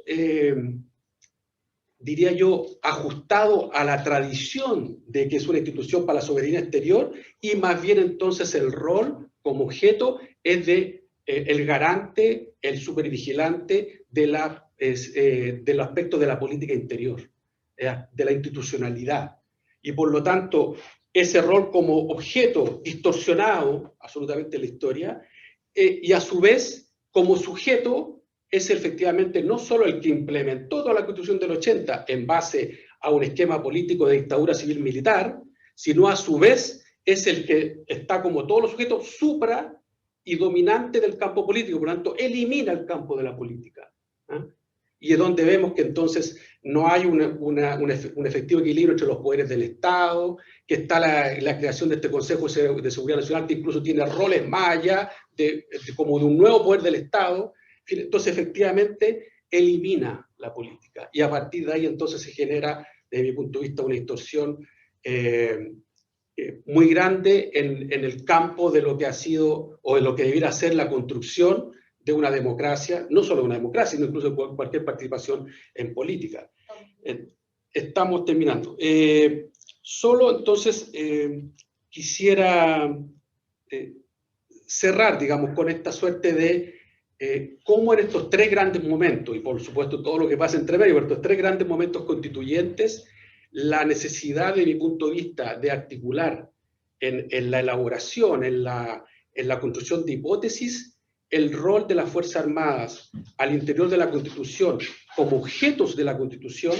Speaker 4: diría yo, ajustado a la tradición de que es una institución para la soberanía exterior, y más bien entonces el rol como objeto es de el garante, el supervigilante del aspecto de la política interior, de la institucionalidad. Y por lo tanto, ese rol como objeto distorsionado absolutamente en la historia, y a su vez como sujeto es efectivamente no solo el que implementó toda la Constitución del 80 en base a un esquema político de dictadura civil-militar, sino a su vez es el que está como todos los sujetos supra y dominante del campo político, por lo tanto elimina el campo de la política. Y es donde vemos que entonces no hay un efectivo equilibrio entre los poderes del Estado, que está la creación de este Consejo de Seguridad Nacional, que incluso tiene roles más allá como de un nuevo poder del Estado. Entonces, efectivamente, elimina la política. Y a partir de ahí, entonces, se genera, desde mi punto de vista, una distorsión muy grande en el campo de lo que ha sido, o de lo que debiera ser la construcción de una democracia, no solo una democracia, sino incluso cualquier participación en política. Estamos terminando. Solo, entonces, quisiera cerrar, digamos, con esta suerte de cómo en estos tres grandes momentos, y por supuesto todo lo que pasa entre medio, pero estos tres grandes momentos constituyentes, la necesidad, de mi punto de vista, de articular en la elaboración, en la construcción de hipótesis, el rol de las Fuerzas Armadas al interior de la Constitución como objetos de la Constitución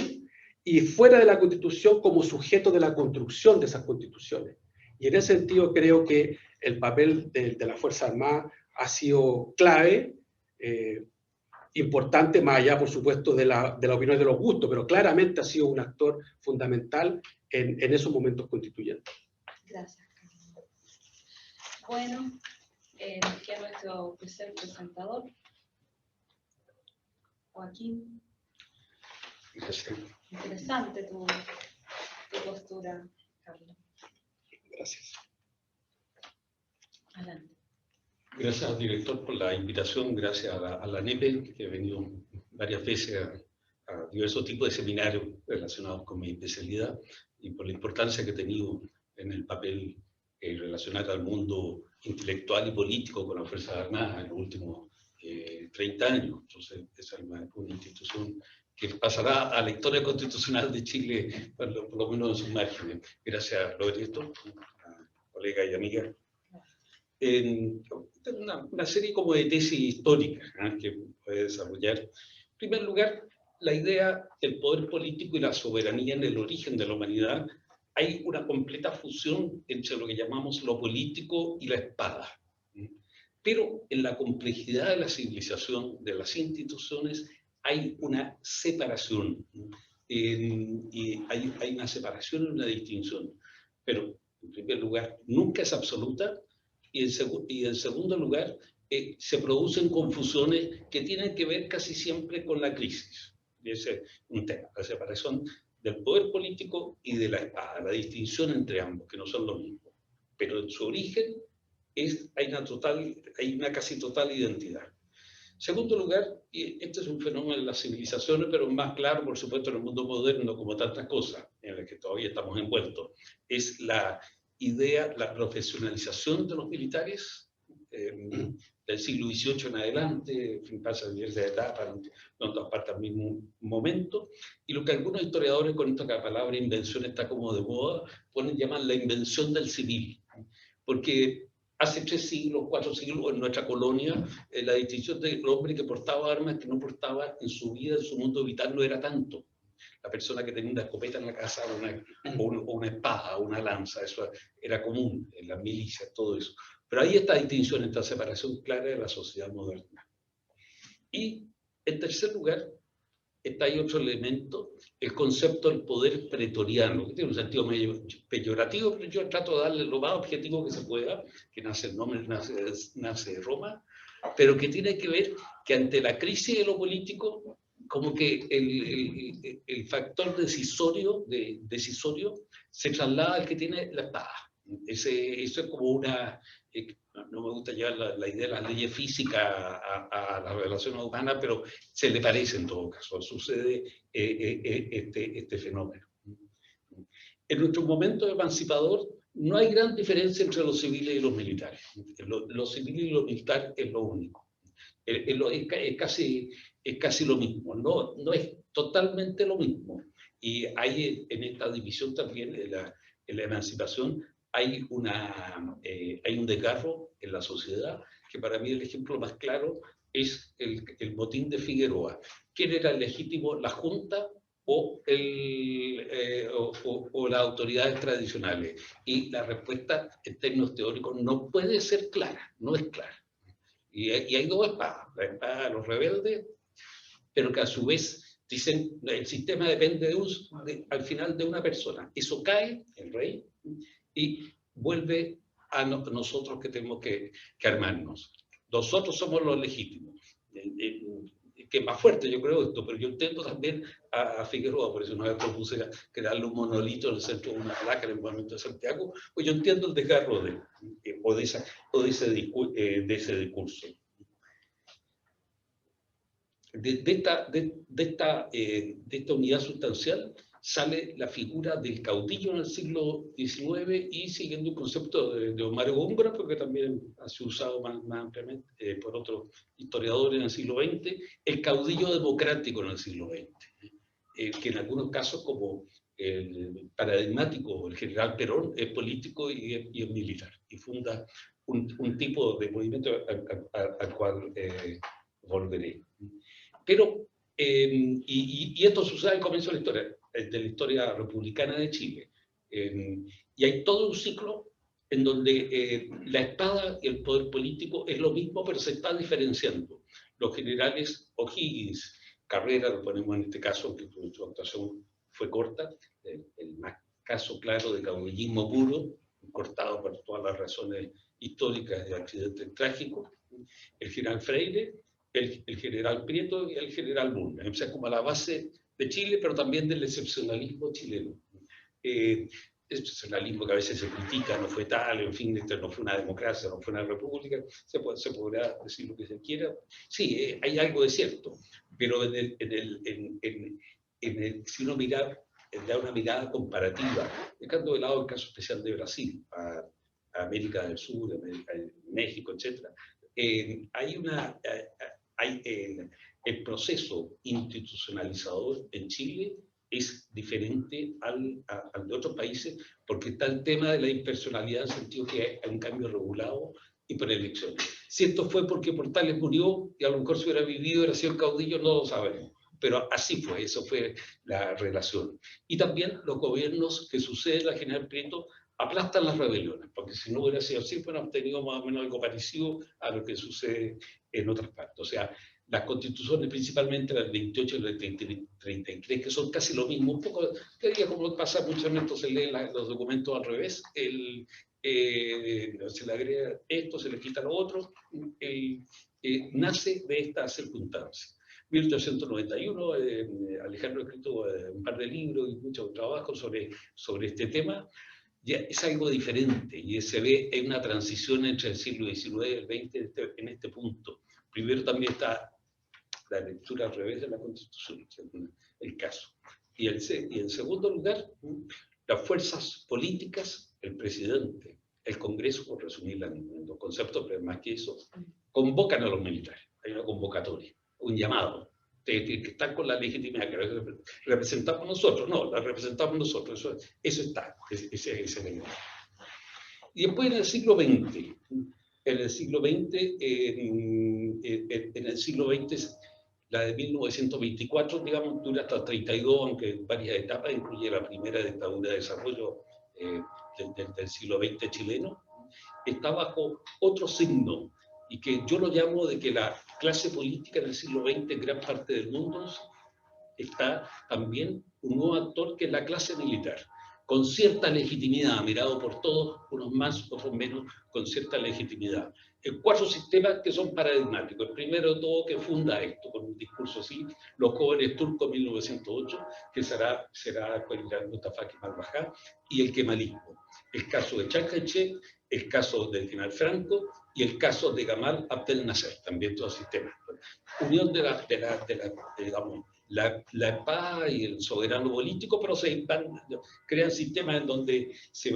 Speaker 4: y fuera de la Constitución como sujetos de la construcción de esas constituciones. Y en ese sentido creo que el papel de las Fuerzas Armadas ha sido clave, importante, más allá, por supuesto, de la opinión y de los gustos, pero claramente ha sido un actor fundamental en esos momentos constituyentes.
Speaker 2: Gracias. Bueno, aquí a nuestro presentador, Joaquín.
Speaker 4: Gracias.
Speaker 2: Interesante tu postura, Carlos.
Speaker 4: Gracias.
Speaker 2: Adelante.
Speaker 5: Gracias, director, por la invitación. Gracias a la NEPE, que he venido varias veces a diversos tipos de seminarios relacionados con mi especialidad, y por la importancia que he tenido en el papel relacionado al mundo intelectual y político con las Fuerzas Armadas en los últimos 30 años. Entonces, esa es una institución que pasará a la historia constitucional de Chile, por lo menos en sus márgenes. Gracias, Loreto, colega y amiga. Una serie como de tesis históricas que puede desarrollar. En primer lugar, la idea del poder político y la soberanía en el origen de la humanidad. Hay una completa fusión entre lo que llamamos lo político y la espada. Pero en la complejidad de la civilización, de las instituciones, hay una separación. Y hay una separación y una distinción. Pero, en primer lugar, nunca es absoluta. Y en segundo lugar, se producen confusiones que tienen que ver casi siempre con la crisis. Y ese es un tema, la separación del poder político y de la espada, la distinción entre ambos, que no son lo mismo. Pero en su origen hay una casi total identidad. Segundo lugar, y este es un fenómeno de las civilizaciones, pero más claro, por supuesto, en el mundo moderno, como tantas cosas en las que todavía estamos envueltos, es la idea, la profesionalización de los militares del siglo XVIII en adelante, en fin, pasa diversas etapas, no todas partes al mismo momento, y lo que algunos historiadores, con esta palabra invención está como de moda, llaman la invención del civil, porque hace 3 siglos, 4 siglos en nuestra colonia, la distinción del hombre que portaba armas, que no portaba en su vida, en su mundo vital, no era tanto. La persona que tenía una escopeta en la casa o una espada, una lanza, eso era común en las milicias, todo eso. Pero ahí está la distinción, esta separación clara de la sociedad moderna. Y en tercer lugar, está ahí otro elemento, el concepto del poder pretoriano, que tiene un sentido medio peyorativo, pero yo trato de darle lo más objetivo que se pueda, que nace el nombre, nace de Roma, pero que tiene que ver que ante la crisis de lo político, como que el factor decisorio se traslada al que tiene la espada. Eso es como una... no me gusta llevar la idea de las leyes físicas a las relaciones humanas, pero se le parece en todo caso. Sucede este fenómeno. En nuestro momento emancipador no hay gran diferencia entre los civiles y los militares. Los civiles y los militares es lo único. Es casi lo mismo. No es totalmente lo mismo. Y hay en esta división también, en la emancipación, hay un desgarro en la sociedad, que para mí el ejemplo más claro es el motín de Figueroa. ¿Quién era el legítimo? ¿La Junta o las autoridades tradicionales? Y la respuesta en términos teóricos no puede ser clara, no es clara. Y hay dos espadas, la espada de los rebeldes, pero que a su vez dicen el sistema depende al final de una persona. Eso cae, el rey, y vuelve a nosotros que tenemos que armarnos. Nosotros somos los legítimos. Que es más fuerte, yo creo, esto, pero yo entiendo también a Figueroa, por eso una vez propuse crearle un monolito en el centro de una placa en el Monumento de Santiago, pues yo entiendo el desgarro de ese discurso. De esta unidad sustancial sale la figura del caudillo en el siglo XIX y siguiendo un concepto de Omar Góngora, porque también ha sido usado más ampliamente por otros historiadores en el siglo XX, el caudillo democrático en el siglo XX, que en algunos casos, como el paradigmático, el general Perón, es político y es militar, y funda un tipo de movimiento al cual volveré. Pero, y esto sucede al comienzo de la historia republicana de Chile. Y hay todo un ciclo en donde la espada y el poder político es lo mismo, pero se está diferenciando. Los generales O'Higgins, Carrera, lo ponemos en este caso, que su actuación fue corta, el más caso claro de caudillismo puro, cortado por todas las razones históricas de accidentes trágicos, el general Freire, el general Prieto y el general Bulnes. O sea, como la base de Chile, pero también del excepcionalismo chileno. Excepcionalismo que a veces se critica, no fue tal, en fin, no fue una democracia, no fue una república, se podrá decir lo que se quiera. Sí, hay algo de cierto, pero si uno da una mirada comparativa, dejando de lado el caso especial de Brasil, a América del Sur, América de México, etc., el proceso institucionalizador en Chile es diferente al de otros países, porque está el tema de la impersonalidad, en el sentido que hay un cambio regulado y por elecciones. Si esto fue porque Portales murió y a lo mejor si hubiera vivido, hubiera sido el caudillo, no lo sabemos. Pero así fue, eso fue la relación. Y también los gobiernos que suceden a General Prieto aplastan las rebeliones, porque si no hubiera sido así, hubieran obtenido más o menos algo parecido a lo que sucede en otras partes. O sea, las constituciones, principalmente las 28 y las 33, que son casi lo mismo, un poco, que como pasa mucho en esto, se leen los documentos al revés, se le agrega esto, se le quita lo otro, nace de esta circunstancia. 1891, Alejandro ha escrito un par de libros y muchos trabajos sobre este tema. Ya es algo diferente y se ve en una transición entre el siglo XIX y el XX en este punto. Primero también está la lectura al revés de la Constitución, el caso. Y en segundo lugar, las fuerzas políticas, el presidente, el Congreso, por resumirla en dos conceptos, pero más que eso, convocan a los militares. Hay una convocatoria, un llamado. Que están con la legitimidad que representamos nosotros. No, la representamos nosotros. Eso está, ese es el llamado. Y después en el siglo XX, en el siglo XX, la de 1924, digamos, dura hasta el 32, aunque en varias etapas, incluye la primera dictadura de desarrollo del siglo XX chileno, está bajo otro signo, y que yo lo llamo de que la clase política en el siglo XX, en gran parte del mundo, está también un nuevo actor que es la clase militar, con cierta legitimidad, mirado por todos, unos más, otros menos, con cierta legitimidad. En 4 sistemas que son paradigmáticos. El primero de todo que funda esto, con un discurso así, los jóvenes turcos 1908, que será Mustafa Kemal Pasha, y el kemalismo. El caso de Chiang Kai-shek, el caso del general Franco y el caso de Gamal Abdel Nasser, también todos sistemas. Unión de digamos, la espada y el soberano político, pero crean sistemas en donde se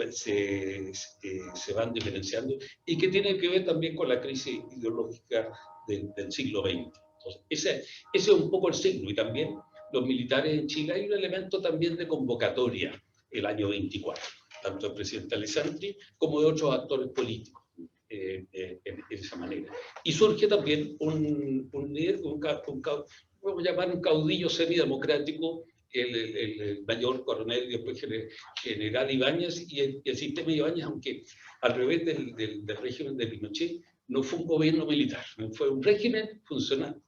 Speaker 5: van diferenciando y que tienen que ver también con la crisis ideológica del siglo XX. Entonces, ese es un poco el signo. Y también los militares en Chile, hay un elemento también de convocatoria el año 24, tanto del presidente Alessandri como de otros actores políticos. En esa manera. Y surge también vamos a llamar un caudillo semidemocrático, el mayor coronel y después general Ibáñez, y el sistema Ibáñez, aunque al revés del régimen de Pinochet, no fue un gobierno militar, fue un régimen funcional,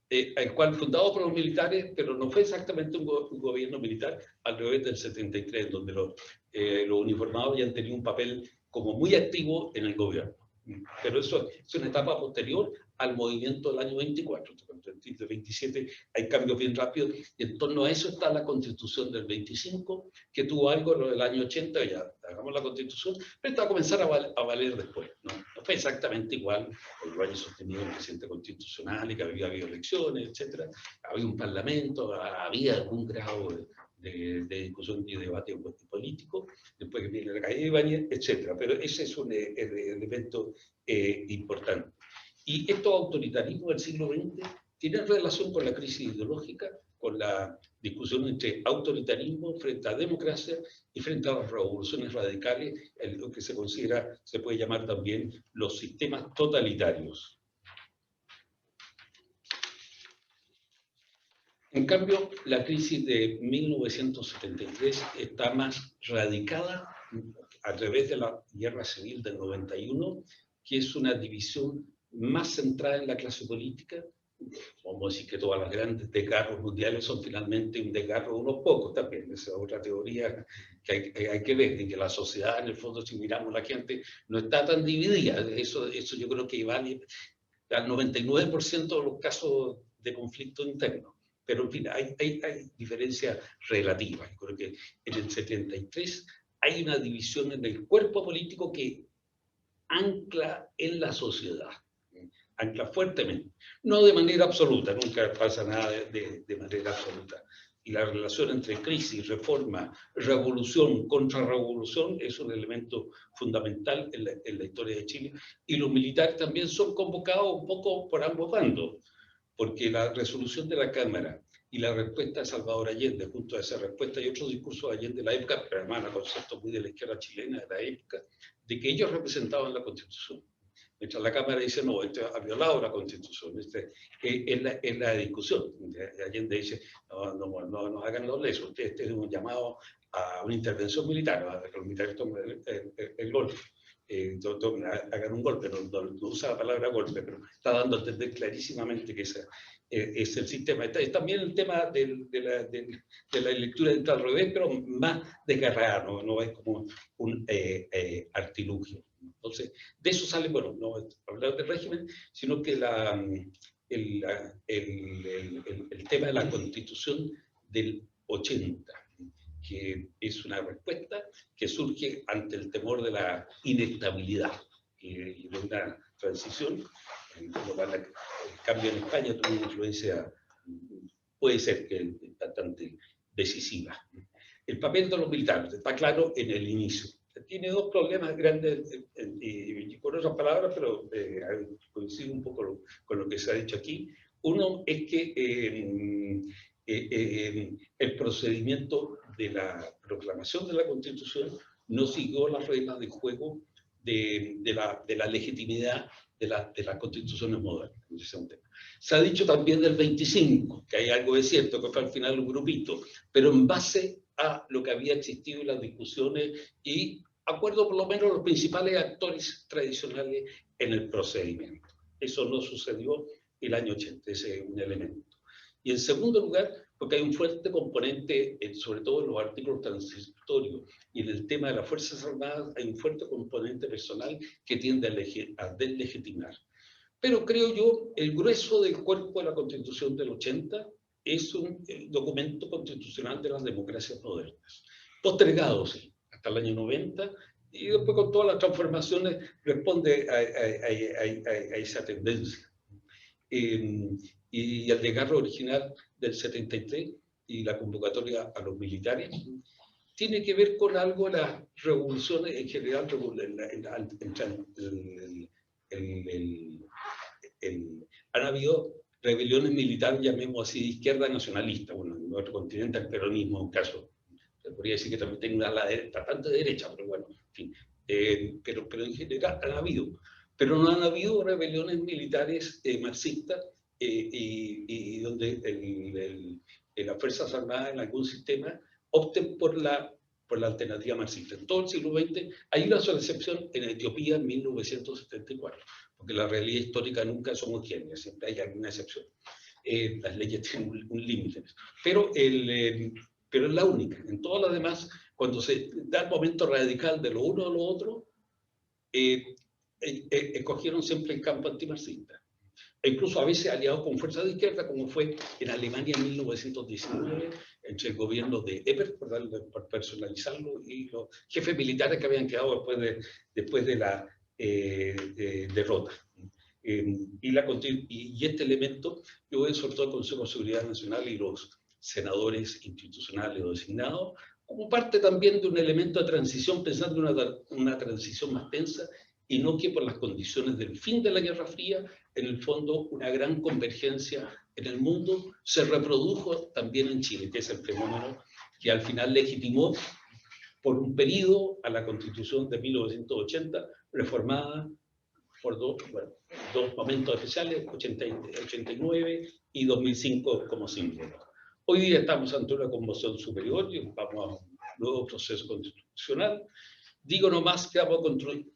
Speaker 5: el cual fundado por los militares, pero no fue exactamente un gobierno militar, al revés del 73, donde los uniformados ya han tenido un papel como muy activo en el gobierno. Pero eso es una etapa posterior al movimiento del año 24. En el 27 hay cambios bien rápidos, y en torno a eso está la Constitución del 25, que tuvo algo del año 80, ya hagamos la Constitución, pero está a comenzar a valer después. No fue exactamente igual, porque Ibáñez sostenido un presidente constitucional y que había habido elecciones, etc. Había un parlamento, había algún grado de discusión y debate político, después que viene la caída de Ibáñez, etc. Pero ese es un elemento importante. Y estos autoritarismos del siglo XX tienen relación con la crisis ideológica, con la discusión entre autoritarismo frente a democracia y frente a las revoluciones radicales, en lo que se puede llamar también los sistemas totalitarios. En cambio, la crisis de 1973 está más radicada a través de la guerra civil del 91, que es una división más centrada en la clase política. Vamos a decir que todas las grandes desgarros mundiales son finalmente un desgarro de unos pocos también. Esa es otra teoría que hay que ver, de que la sociedad, en el fondo, si miramos la gente, no está tan dividida. Eso yo creo que vale al 99% de los casos de conflicto interno. Pero, en fin, hay diferencias relativas. Yo creo que en el 73 hay una división en el cuerpo político que ancla en la sociedad, ancla fuertemente. No de manera absoluta, nunca pasa nada de manera absoluta. Y la relación entre crisis, reforma, revolución, contrarrevolución es un elemento fundamental en la historia de Chile. Y los militares también son convocados un poco por ambos bandos, porque la resolución de la Cámara y la respuesta de Salvador Allende, junto a esa respuesta y otros discursos de Allende de la época, pero además a conceptos muy de la izquierda chilena de la época, de que ellos representaban la Constitución. Mientras la Cámara dice, no, este ha violado la Constitución, es la discusión. Allende dice, no hagan los lesos, este es un llamado a una intervención militar, a que los militares tomen el golpe. Hagan un golpe, no usa la palabra golpe, pero está dando a entender clarísimamente que ese es el sistema. Es también el tema de la lectura de al revés, pero más desgarrada, no es como un artilugio. Entonces, de eso sale, bueno, no hablar del régimen, sino que el tema de la Constitución del 80, que es una respuesta que surge ante el temor de la inestabilidad y de una transición, el cambio en España tuvo una influencia, puede ser que bastante decisiva. El papel de los militares está claro en el inicio. tiene dos problemas grandes, y con otras palabras, pero coincido un poco con lo que se ha dicho aquí. Uno es que el procedimiento de la proclamación de la Constitución no siguió las reglas de juego de la legitimidad de las constituciones modernas. Se ha dicho también del 25, que hay algo de cierto, que fue al final un grupito, pero en base a lo que había existido en las discusiones y acuerdo por lo menos los principales actores tradicionales en el procedimiento. Eso no sucedió el año 80, ese es un elemento. Y en segundo lugar, porque hay un fuerte componente, sobre todo en los artículos transitorios y en el tema de las Fuerzas Armadas, hay un fuerte componente personal que tiende a deslegitimar. Pero creo yo, el grueso del cuerpo de la Constitución del 80 es un documento constitucional de las democracias modernas. Postergado, sí, hasta el año 90, y después con todas las transformaciones responde a esa tendencia. Y el desgarro original del 73 y la convocatoria a los militares tiene que ver con algo de las revoluciones en general. Han habido rebeliones militares, llamemos así, de izquierda nacionalista. Bueno, en nuestro continente el peronismo, en caso, se podría decir que también tiene una ala bastante derecha, pero bueno, en fin. Pero en general han habido. Pero no han habido rebeliones militares marxistas y donde las Fuerzas Armadas en algún sistema opten por la alternativa marxista. En todo el siglo XX hay una sola excepción en Etiopía en 1974, porque la realidad histórica nunca es homogénea, siempre hay alguna excepción. Las leyes tienen un límite. Pero es la única. En todas las demás, cuando se da el momento radical de lo uno o lo otro, escogieron siempre el campo antimarxista. E incluso a veces aliados con fuerzas de izquierda, como fue en Alemania en 1919, entre el gobierno de Ebert, por personalizarlo, y los jefes militares que habían quedado después de la derrota. Y este elemento, yo veo sobre todo el Consejo de Seguridad Nacional y los senadores institucionales o designados, como parte también de un elemento de transición, pensando en una transición más tensa, y no que por las condiciones del fin de la Guerra Fría, en el fondo una gran convergencia en el mundo se reprodujo también en Chile, que es el fenómeno que al final legitimó por un periodo a la Constitución de 1980, reformada por dos momentos especiales, 89 y 2005 como símbolo. Hoy día estamos ante una conmoción superior y vamos a un nuevo proceso constitucional. Digo nomás que vamos a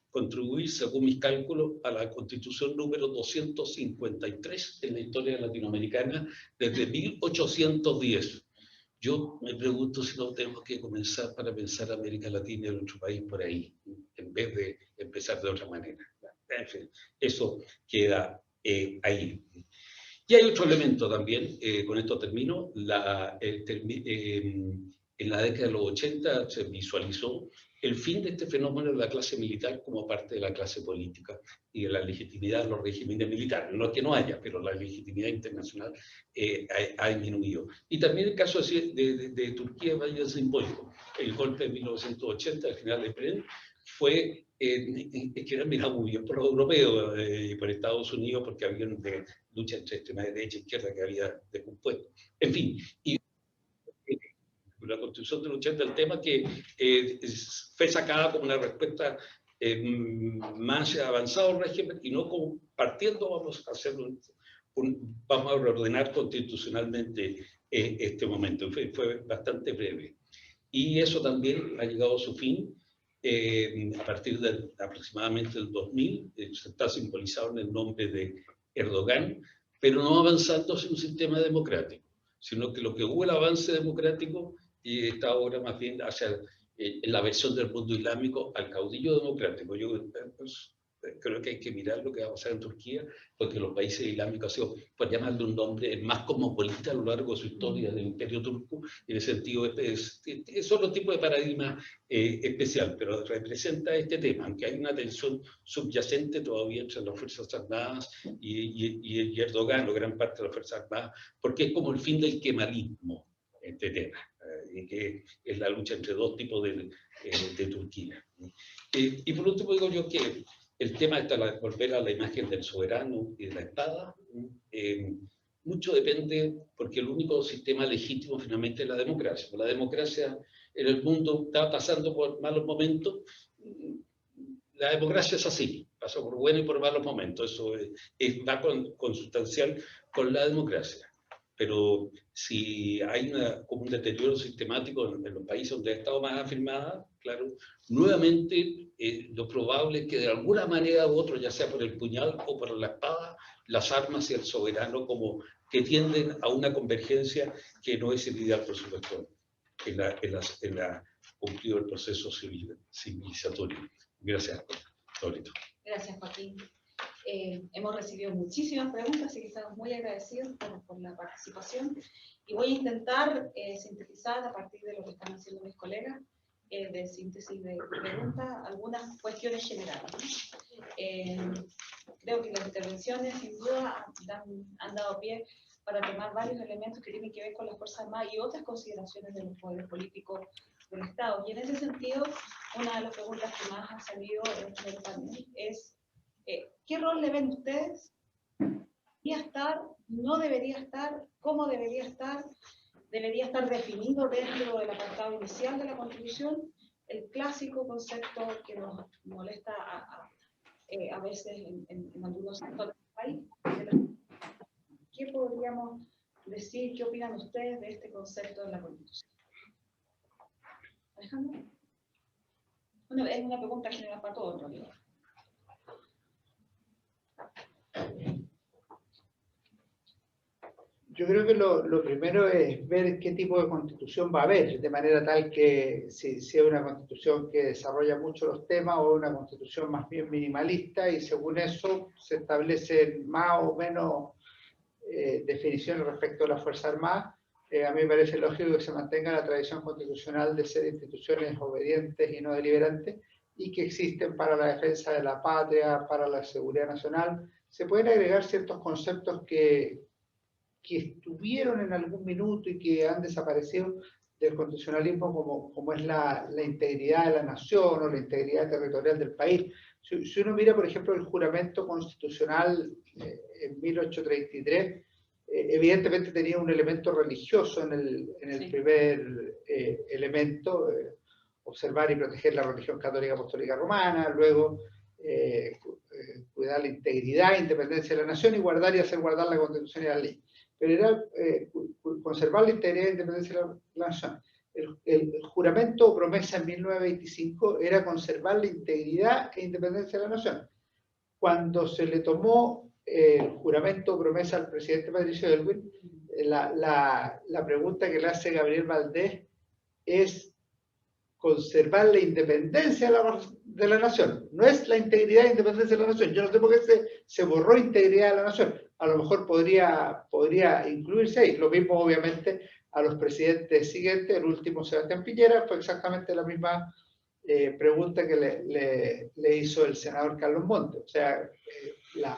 Speaker 5: contribuir, según mis cálculos, a la Constitución número 253 en la historia latinoamericana desde 1810. Yo me pregunto si no tenemos que comenzar para pensar América Latina y nuestro país por ahí, en vez de empezar de otra manera. En fin, eso queda ahí. Y hay otro elemento también, con esto termino, en la década de los 80 se visualizó el fin de este fenómeno de la clase militar como parte de la clase política y de la legitimidad de los regímenes militares. No es que no haya, pero la legitimidad internacional ha disminuido. Y también el caso de Turquía vaya simbólico. El golpe de 1980 del general Epren fue que era mirado muy bien por los europeos y por Estados Unidos, porque había una lucha entre extrema derecha e izquierda que había descompuesto. En fin, y la Constitución del 80, el tema que fue sacada como una respuesta más avanzada al régimen y no como partiendo vamos a hacer vamos a reordenar constitucionalmente este momento. Fue bastante breve. Y eso también ha llegado a su fin a partir de aproximadamente el 2000, se está simbolizado en el nombre de Erdogan, pero no avanzando hacia un sistema democrático, sino que lo que hubo el avance democrático y está ahora más bien hacia la versión del mundo islámico al caudillo democrático. Yo creo que hay que mirar lo que va a pasar en Turquía, porque los países islámicos han sido, por llamarle un nombre, más cosmopolita a lo largo de su historia del imperio turco, en el sentido, es otro tipo de paradigma especial, pero representa este tema, aunque hay una tensión subyacente todavía entre las Fuerzas Armadas y Erdogan, o gran parte de las Fuerzas Armadas, porque es como el fin del kemalismo, este tema. que es la lucha entre dos tipos de Turquía. Y por último digo yo que el tema está volver a la imagen del soberano y de la espada. Mucho depende, porque el único sistema legítimo finalmente es la democracia. La democracia en el mundo está pasando por malos momentos. La democracia es así, pasó por buenos y por malos momentos. Eso está consustancial con la democracia. Pero si hay como un deterioro sistemático en los países donde ha estado más afirmada, claro, nuevamente lo probable es que de alguna manera u otra, ya sea por el puñal o por la espada, las armas y el soberano como que tienden a una convergencia que no es el ideal, por supuesto, en la cumplido el proceso civilizatorio. Gracias, Laurito.
Speaker 2: Gracias, Joaquín. Hemos recibido muchísimas preguntas, así que estamos muy agradecidos por la participación. Y voy a intentar sintetizar a partir de lo que están haciendo mis colegas, de síntesis de preguntas, algunas cuestiones generales. Creo que las intervenciones, sin duda, han dado pie para tomar varios elementos que tienen que ver con las Fuerzas Armadas y otras consideraciones de los poderes políticos del Estado. Y en ese sentido, una de las preguntas que más ha salido en el panel es ¿qué rol le ven ustedes? ¿Debería estar? ¿No debería estar? ¿Cómo debería estar? ¿Debería estar definido dentro del apartado inicial de la Constitución? El clásico concepto que nos molesta a veces en algunos sectores del país. ¿Qué podríamos decir? ¿Qué opinan ustedes de este concepto de la Constitución? ¿Alejandro? Bueno, es una pregunta general para todos, en realidad.
Speaker 3: Yo creo que lo primero es ver qué tipo de constitución va a haber, de manera tal que si es una constitución que desarrolla mucho los temas o una constitución más bien minimalista, y según eso se establecen más o menos definiciones respecto a la Fuerza Armada. A mí me parece lógico que se mantenga la tradición constitucional de ser instituciones obedientes y no deliberantes, y que existen para la defensa de la patria, para la seguridad nacional. Se pueden agregar ciertos conceptos que estuvieron en algún minuto y que han desaparecido del constitucionalismo, como es la integridad de la nación o la integridad territorial del país. Si uno mira, por ejemplo, el juramento constitucional en 1833, evidentemente tenía un elemento religioso en el primer elemento, observar y proteger la religión católica apostólica romana, luego cuidar la integridad e independencia de la nación y guardar y hacer guardar la Constitución y la ley. Pero era conservar la integridad e independencia de la nación. El juramento o promesa en 1925 era conservar la integridad e independencia de la nación. Cuando se le tomó el juramento o promesa al presidente Patricio Aylwin, la pregunta que le hace Gabriel Valdés es conservar la independencia de la nación. No es la integridad e independencia de la nación. Yo no sé por qué se borró integridad de la nación. A lo mejor podría incluirse ahí. Lo mismo, obviamente, a los presidentes siguientes. El último, Sebastián Piñera, fue exactamente la misma pregunta que le hizo el senador Carlos Montes. O sea, la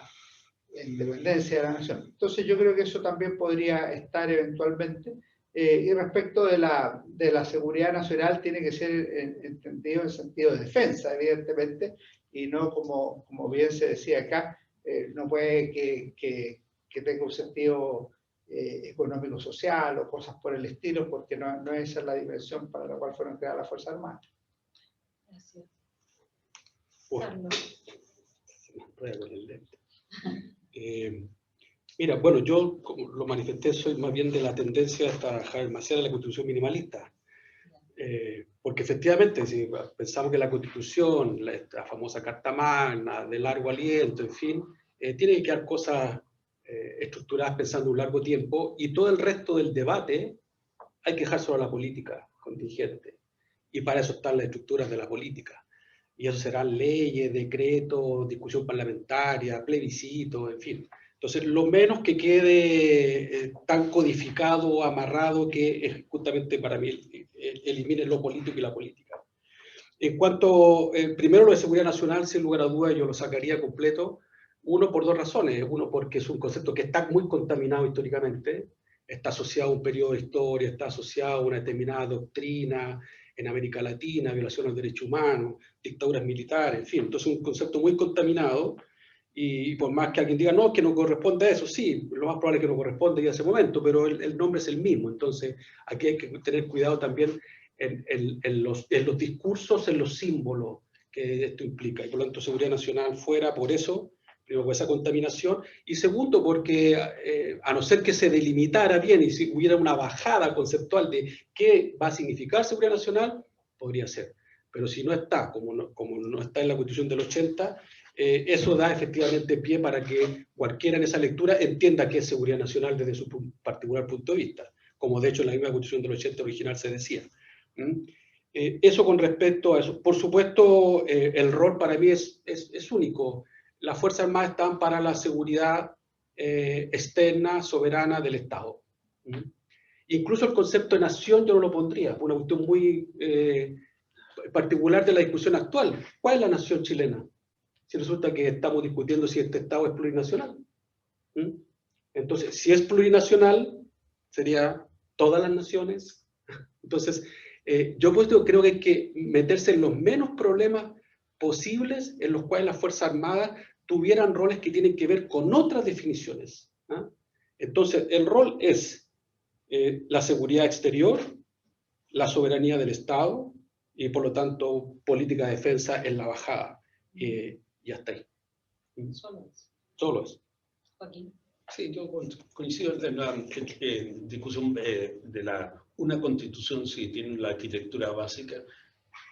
Speaker 3: independencia de la nación. Entonces yo creo que eso también podría estar eventualmente. Y respecto de la seguridad nacional, tiene que ser entendido en sentido de defensa, evidentemente, y no como bien se decía acá, no puede que tenga un sentido económico-social o cosas por el estilo, porque no esa es la dimensión para la cual fueron creadas las Fuerzas Armadas.
Speaker 2: Gracias.
Speaker 4: Mira, bueno, yo, como lo manifesté, soy más bien de la tendencia a trabajar demasiado en la Constitución minimalista. Porque efectivamente, si pensamos que la Constitución, la famosa Carta Magna, de largo aliento, en fin, tiene que quedar cosas estructuradas pensando un largo tiempo, y todo el resto del debate hay que dejar sobre la política contingente. Y para eso están las estructuras de la política. Y eso serán leyes, decretos, discusión parlamentaria, plebiscito, en fin. Entonces, lo menos que quede tan codificado, amarrado, que es justamente para mí elimine lo político y la política. En cuanto, primero lo de seguridad nacional, sin lugar a dudas, yo lo sacaría completo. Uno, por dos razones. Uno, porque es un concepto que está muy contaminado históricamente. está asociado a un periodo de historia, está asociado a una determinada doctrina en América Latina, violación a los derechos humanos, dictaduras militares, en fin. Entonces es un concepto muy contaminado, y por más que alguien diga, no, que no corresponde a eso, sí, lo más probable es que no corresponde en ese momento, pero el nombre es el mismo. Entonces aquí hay que tener cuidado también en los discursos, en los símbolos que esto implica, y por lo tanto seguridad nacional fuera por eso, primero por esa contaminación, y segundo porque a no ser que se delimitara bien y si hubiera una bajada conceptual de qué va a significar seguridad nacional, podría ser. Pero si no está, como no está en la Constitución del 80, eso da efectivamente pie para que cualquiera en esa lectura entienda qué es seguridad nacional desde su particular punto de vista, como de hecho en la misma Constitución del 80 original se decía. Eso con respecto a eso. Por supuesto, el rol para mí es único. Las Fuerzas Armadas están para la seguridad externa, soberana del Estado. Incluso el concepto de nación yo no lo pondría, una cuestión muy particular de la discusión actual. ¿Cuál es la nación chilena? Si resulta que estamos discutiendo si este Estado es plurinacional. Entonces, si es plurinacional, sería todas las naciones. Entonces, yo pues creo que hay que meterse en los menos problemas posibles en los cuales las Fuerzas Armadas tuvieran roles que tienen que ver con otras definiciones. Entonces, el rol es la seguridad exterior, la soberanía del Estado y, por lo tanto, política de defensa en la bajada. Y hasta ahí.
Speaker 2: Solo eso.
Speaker 4: Solo eso.
Speaker 2: Joaquín.
Speaker 5: Sí, yo coincido en la discusión de una constitución, si tiene la arquitectura básica.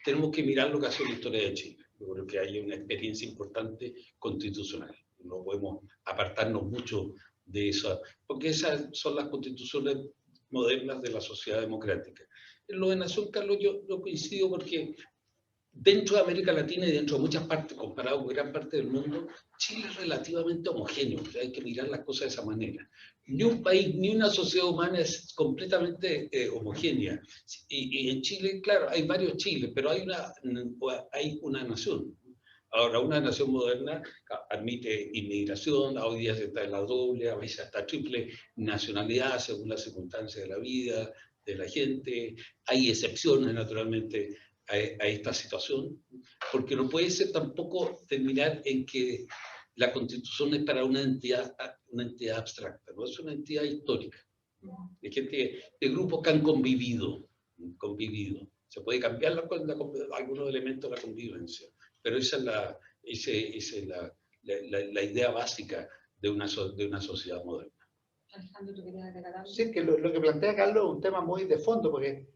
Speaker 5: Tenemos que mirar lo que ha sido la historia de Chile. Yo creo que hay una experiencia importante constitucional. No podemos apartarnos mucho de eso, porque esas son las constituciones modernas de la sociedad democrática. En lo de Nación, Carlos, yo coincido porque dentro de América Latina y dentro de muchas partes, comparado con gran parte del mundo, Chile es relativamente homogéneo. O sea, hay que mirar las cosas de esa manera. Ni un país, ni una sociedad humana es completamente homogénea. Y en Chile, claro, hay varios Chiles, pero hay una nación. Ahora, una nación moderna admite inmigración, hoy día está en la doble, a veces hasta triple nacionalidad, según las circunstancias de la vida de la gente. Hay excepciones, naturalmente, a esta situación, porque no puede ser tampoco terminar en que la Constitución es para una entidad abstracta, no es una entidad histórica, de gente, de grupos que han convivido. Se puede cambiar algunos elementos de la convivencia, pero esa es la idea básica de una sociedad moderna.
Speaker 2: Alejandro, ¿tú querías agregar algo?
Speaker 3: Sí, que lo que plantea Carlos es un tema muy de fondo, porque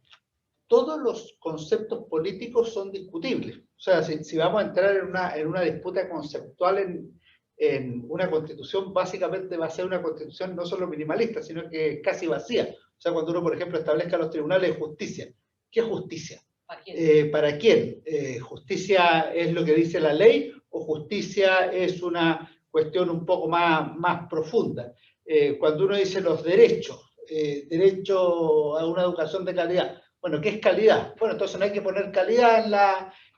Speaker 3: todos los conceptos políticos son discutibles. O sea, si vamos a entrar en una disputa conceptual en una constitución, básicamente va a ser una constitución no solo minimalista, sino que casi vacía. O sea, cuando uno, por ejemplo, establezca los tribunales de justicia, ¿qué es justicia?
Speaker 2: ¿Para quién?
Speaker 3: ¿Para quién? ¿Justicia es lo que dice la ley o justicia es una cuestión un poco más profunda? Cuando uno dice los derechos, derecho a una educación de calidad, bueno, ¿qué es calidad? Bueno, entonces no hay que poner calidad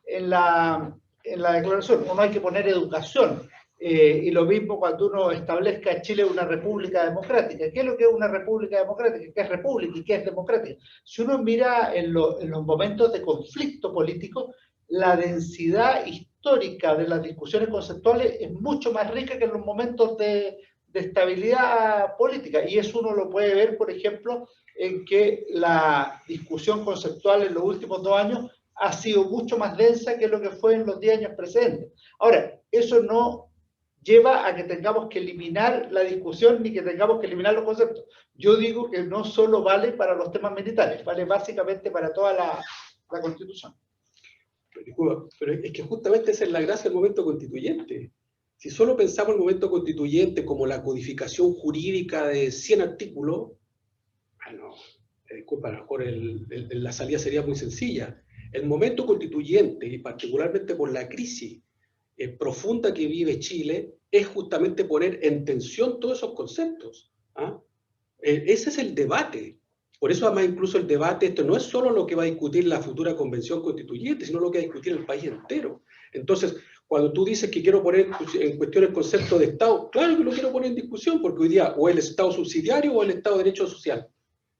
Speaker 3: en la declaración, o no hay que poner educación. Y lo mismo cuando uno establezca en Chile una república democrática. ¿Qué es lo que es una república democrática? ¿Qué es república y qué es democrática? Si uno mira en los momentos de conflicto político, la densidad histórica de las discusiones conceptuales es mucho más rica que en los momentos de estabilidad política. Y eso uno lo puede ver, por ejemplo, en que la discusión conceptual en los últimos 2 años ha sido mucho más densa que lo que fue en los 10 años precedentes. Ahora, eso no lleva a que tengamos que eliminar la discusión ni que tengamos que eliminar los conceptos. Yo digo que no solo vale para los temas militares, vale básicamente para toda la Constitución.
Speaker 4: Pero es que justamente esa es la gracia del momento constituyente. Si solo pensamos el momento constituyente como la codificación jurídica de 100 artículos, bueno, disculpa, a lo mejor la salida sería muy sencilla. El momento constituyente, y particularmente por la crisis profunda que vive Chile, es justamente poner en tensión todos esos conceptos. Ese es el debate. Por eso además incluso el debate, esto no es solo lo que va a discutir la futura convención constituyente, sino lo que va a discutir el país entero. Entonces, cuando tú dices que quiero poner en cuestión el concepto de Estado, claro que lo quiero poner en discusión, porque hoy día o el Estado subsidiario o el Estado de Derecho Social.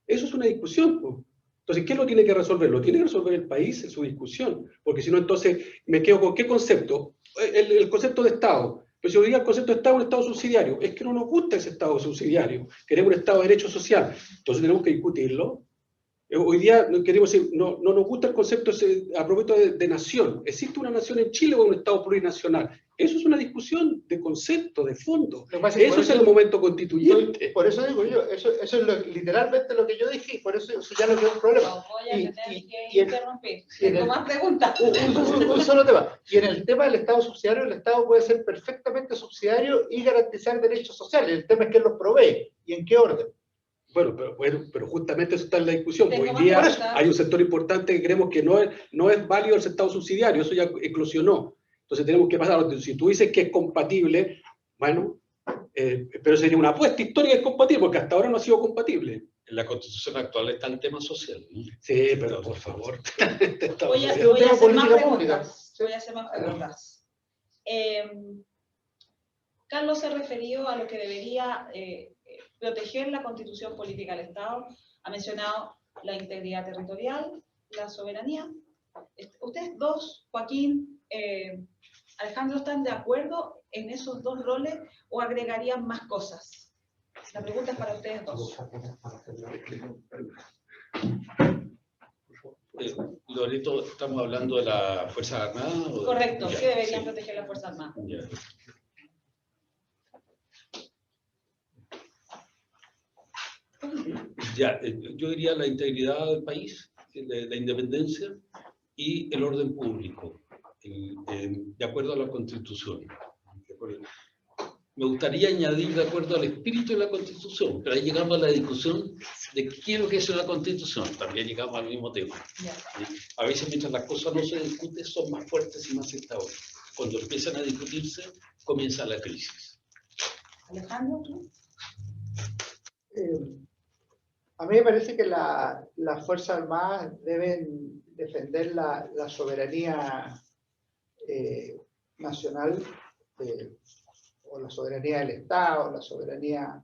Speaker 4: Eso es una discusión, pues. Entonces, ¿quién lo tiene que resolver? Lo tiene que resolver el país en su discusión, porque si no, entonces me quedo con ¿qué concepto? El concepto de Estado. Pero si hoy día el concepto de Estado es un Estado subsidiario, es que no nos gusta ese Estado subsidiario, queremos un Estado de Derecho Social, entonces tenemos que discutirlo. Hoy día queremos decir, no nos gusta el concepto a propósito de nación. ¿Existe una nación en Chile o un Estado plurinacional? Eso es una discusión de concepto, de fondo. Eso es el momento constituyente.
Speaker 3: Por eso digo yo, eso es literalmente lo que yo dije, y por eso ya no tengo un problema.
Speaker 2: No voy a tener que interrumpir. Tengo más preguntas.
Speaker 3: Un solo tema. Y en el tema del Estado subsidiario, el Estado puede ser perfectamente subsidiario y garantizar derechos sociales. El tema es quién los provee y en qué orden.
Speaker 4: Bueno, pero justamente eso está en la discusión.
Speaker 2: Tengo
Speaker 4: Hoy
Speaker 2: más
Speaker 4: día
Speaker 2: preguntas.
Speaker 4: hay un sector importante que creemos que no es válido el Estado subsidiario, eso ya eclosionó. Entonces tenemos que pasar, si tú dices que es compatible, bueno, pero sería una apuesta histórica que es compatible, porque hasta ahora no ha sido compatible.
Speaker 5: En la Constitución actual está el tema social, ¿no?
Speaker 4: Sí, pero por favor.
Speaker 2: Voy a
Speaker 3: Es un tema
Speaker 2: hacer más
Speaker 3: política pública.
Speaker 2: preguntas. Voy a hacer más preguntas. Carlos se refirió a lo que debería proteger la Constitución Política del Estado. Ha mencionado la integridad territorial, la soberanía. Ustedes dos, Joaquín, Alejandro, ¿están de acuerdo en esos dos roles o agregarían más cosas? La pregunta es para ustedes dos.
Speaker 5: Loreto, ¿estamos hablando de las Fuerzas Armadas? ¿O de...
Speaker 2: Correcto,
Speaker 5: Ya,
Speaker 2: ¿qué deberían
Speaker 5: sí.
Speaker 2: proteger las Fuerzas Armadas?
Speaker 5: Ya. Ya, yo diría la integridad del país, la independencia y el orden público, de acuerdo a la Constitución. Me gustaría añadir de acuerdo al espíritu de la Constitución, pero ahí llegamos a la discusión de qué es lo que es una Constitución, también llegamos al mismo tema.
Speaker 2: Ya.
Speaker 5: A veces mientras las cosas no se discuten son más fuertes y más estables. Cuando empiezan a discutirse, comienza la crisis.
Speaker 2: Alejandro, ¿tú?
Speaker 3: A mí me parece que las Fuerzas Armadas deben defender la soberanía nacional, o la soberanía del Estado, la soberanía